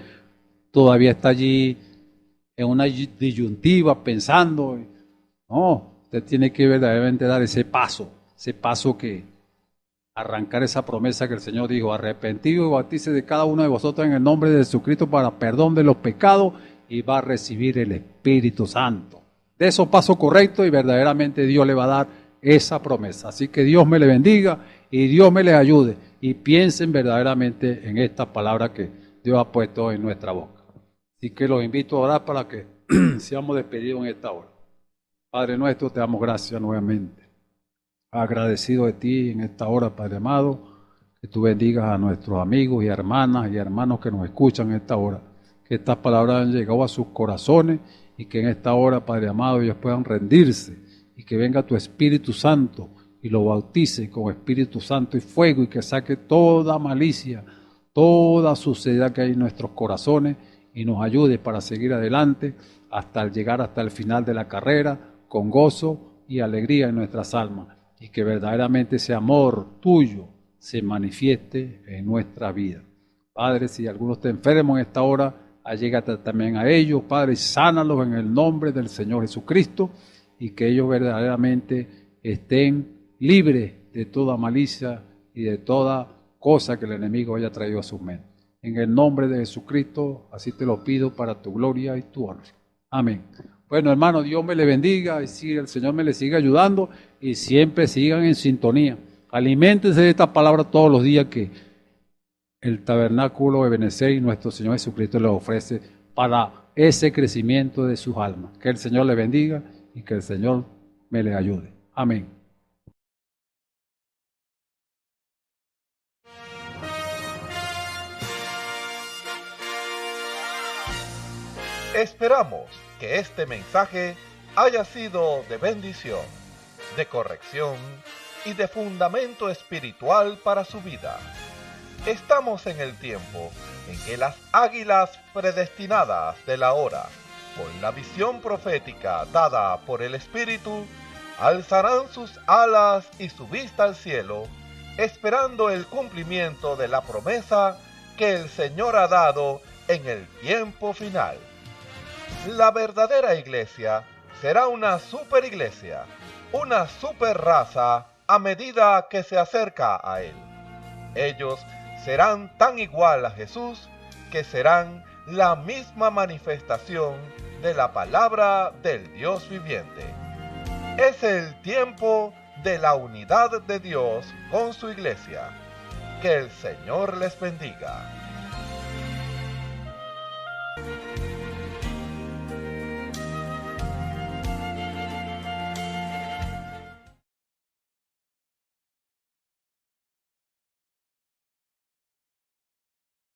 todavía está allí en una disyuntiva pensando. No, usted tiene que verdaderamente dar ese paso que arrancar esa promesa que el Señor dijo: arrepentido y bautícese de cada uno de vosotros en el nombre de Jesucristo para perdón de los pecados, y va a recibir el Espíritu Santo. De esos pasos correctos, y verdaderamente Dios le va a dar esa promesa. Así que Dios me le bendiga y Dios me les ayude, y piensen verdaderamente en esta palabra que Dios ha puesto en nuestra boca. Así que los invito a orar para que seamos despedidos en esta hora. Padre nuestro, te damos gracias nuevamente. Agradecido de ti en esta hora, Padre amado, que tú bendigas a nuestros amigos y hermanas y hermanos que nos escuchan en esta hora. Que estas palabras han llegado a sus corazones y que en esta hora, Padre amado, ellos puedan rendirse y que venga tu Espíritu Santo y lo bautice con Espíritu Santo y fuego y que saque toda malicia, toda suciedad que hay en nuestros corazones y nos ayude para seguir adelante hasta llegar hasta el final de la carrera con gozo y alegría en nuestras almas y que verdaderamente ese amor tuyo se manifieste en nuestra vida. Padre, si alguno está enfermo en esta hora, allégate también a ellos, Padre, y sánalos en el nombre del Señor Jesucristo y que ellos verdaderamente estén libres de toda malicia y de toda cosa que el enemigo haya traído a sus mentes. En el nombre de Jesucristo, así te lo pido para tu gloria y tu honor. Amén. Bueno, hermano, Dios me le bendiga y si el Señor me le siga ayudando y siempre sigan en sintonía. Aliméntense de esta palabra todos los días que el tabernáculo de Ebenezer y nuestro Señor Jesucristo les ofrece para ese crecimiento de sus almas. Que el Señor le bendiga y que el Señor me le ayude. Amén. Esperamos que este mensaje haya sido de bendición, de corrección y de fundamento espiritual para su vida. Estamos en el tiempo en que las águilas predestinadas de la hora, con la visión profética dada por el Espíritu, alzarán sus alas y su vista al cielo, esperando el cumplimiento de la promesa que el Señor ha dado en el tiempo final. La verdadera iglesia será una superiglesia, una superraza a medida que se acerca a Él. Ellos serán tan igual a Jesús que serán la misma manifestación de la palabra del Dios viviente. Es el tiempo de la unidad de Dios con su iglesia. Que el Señor les bendiga.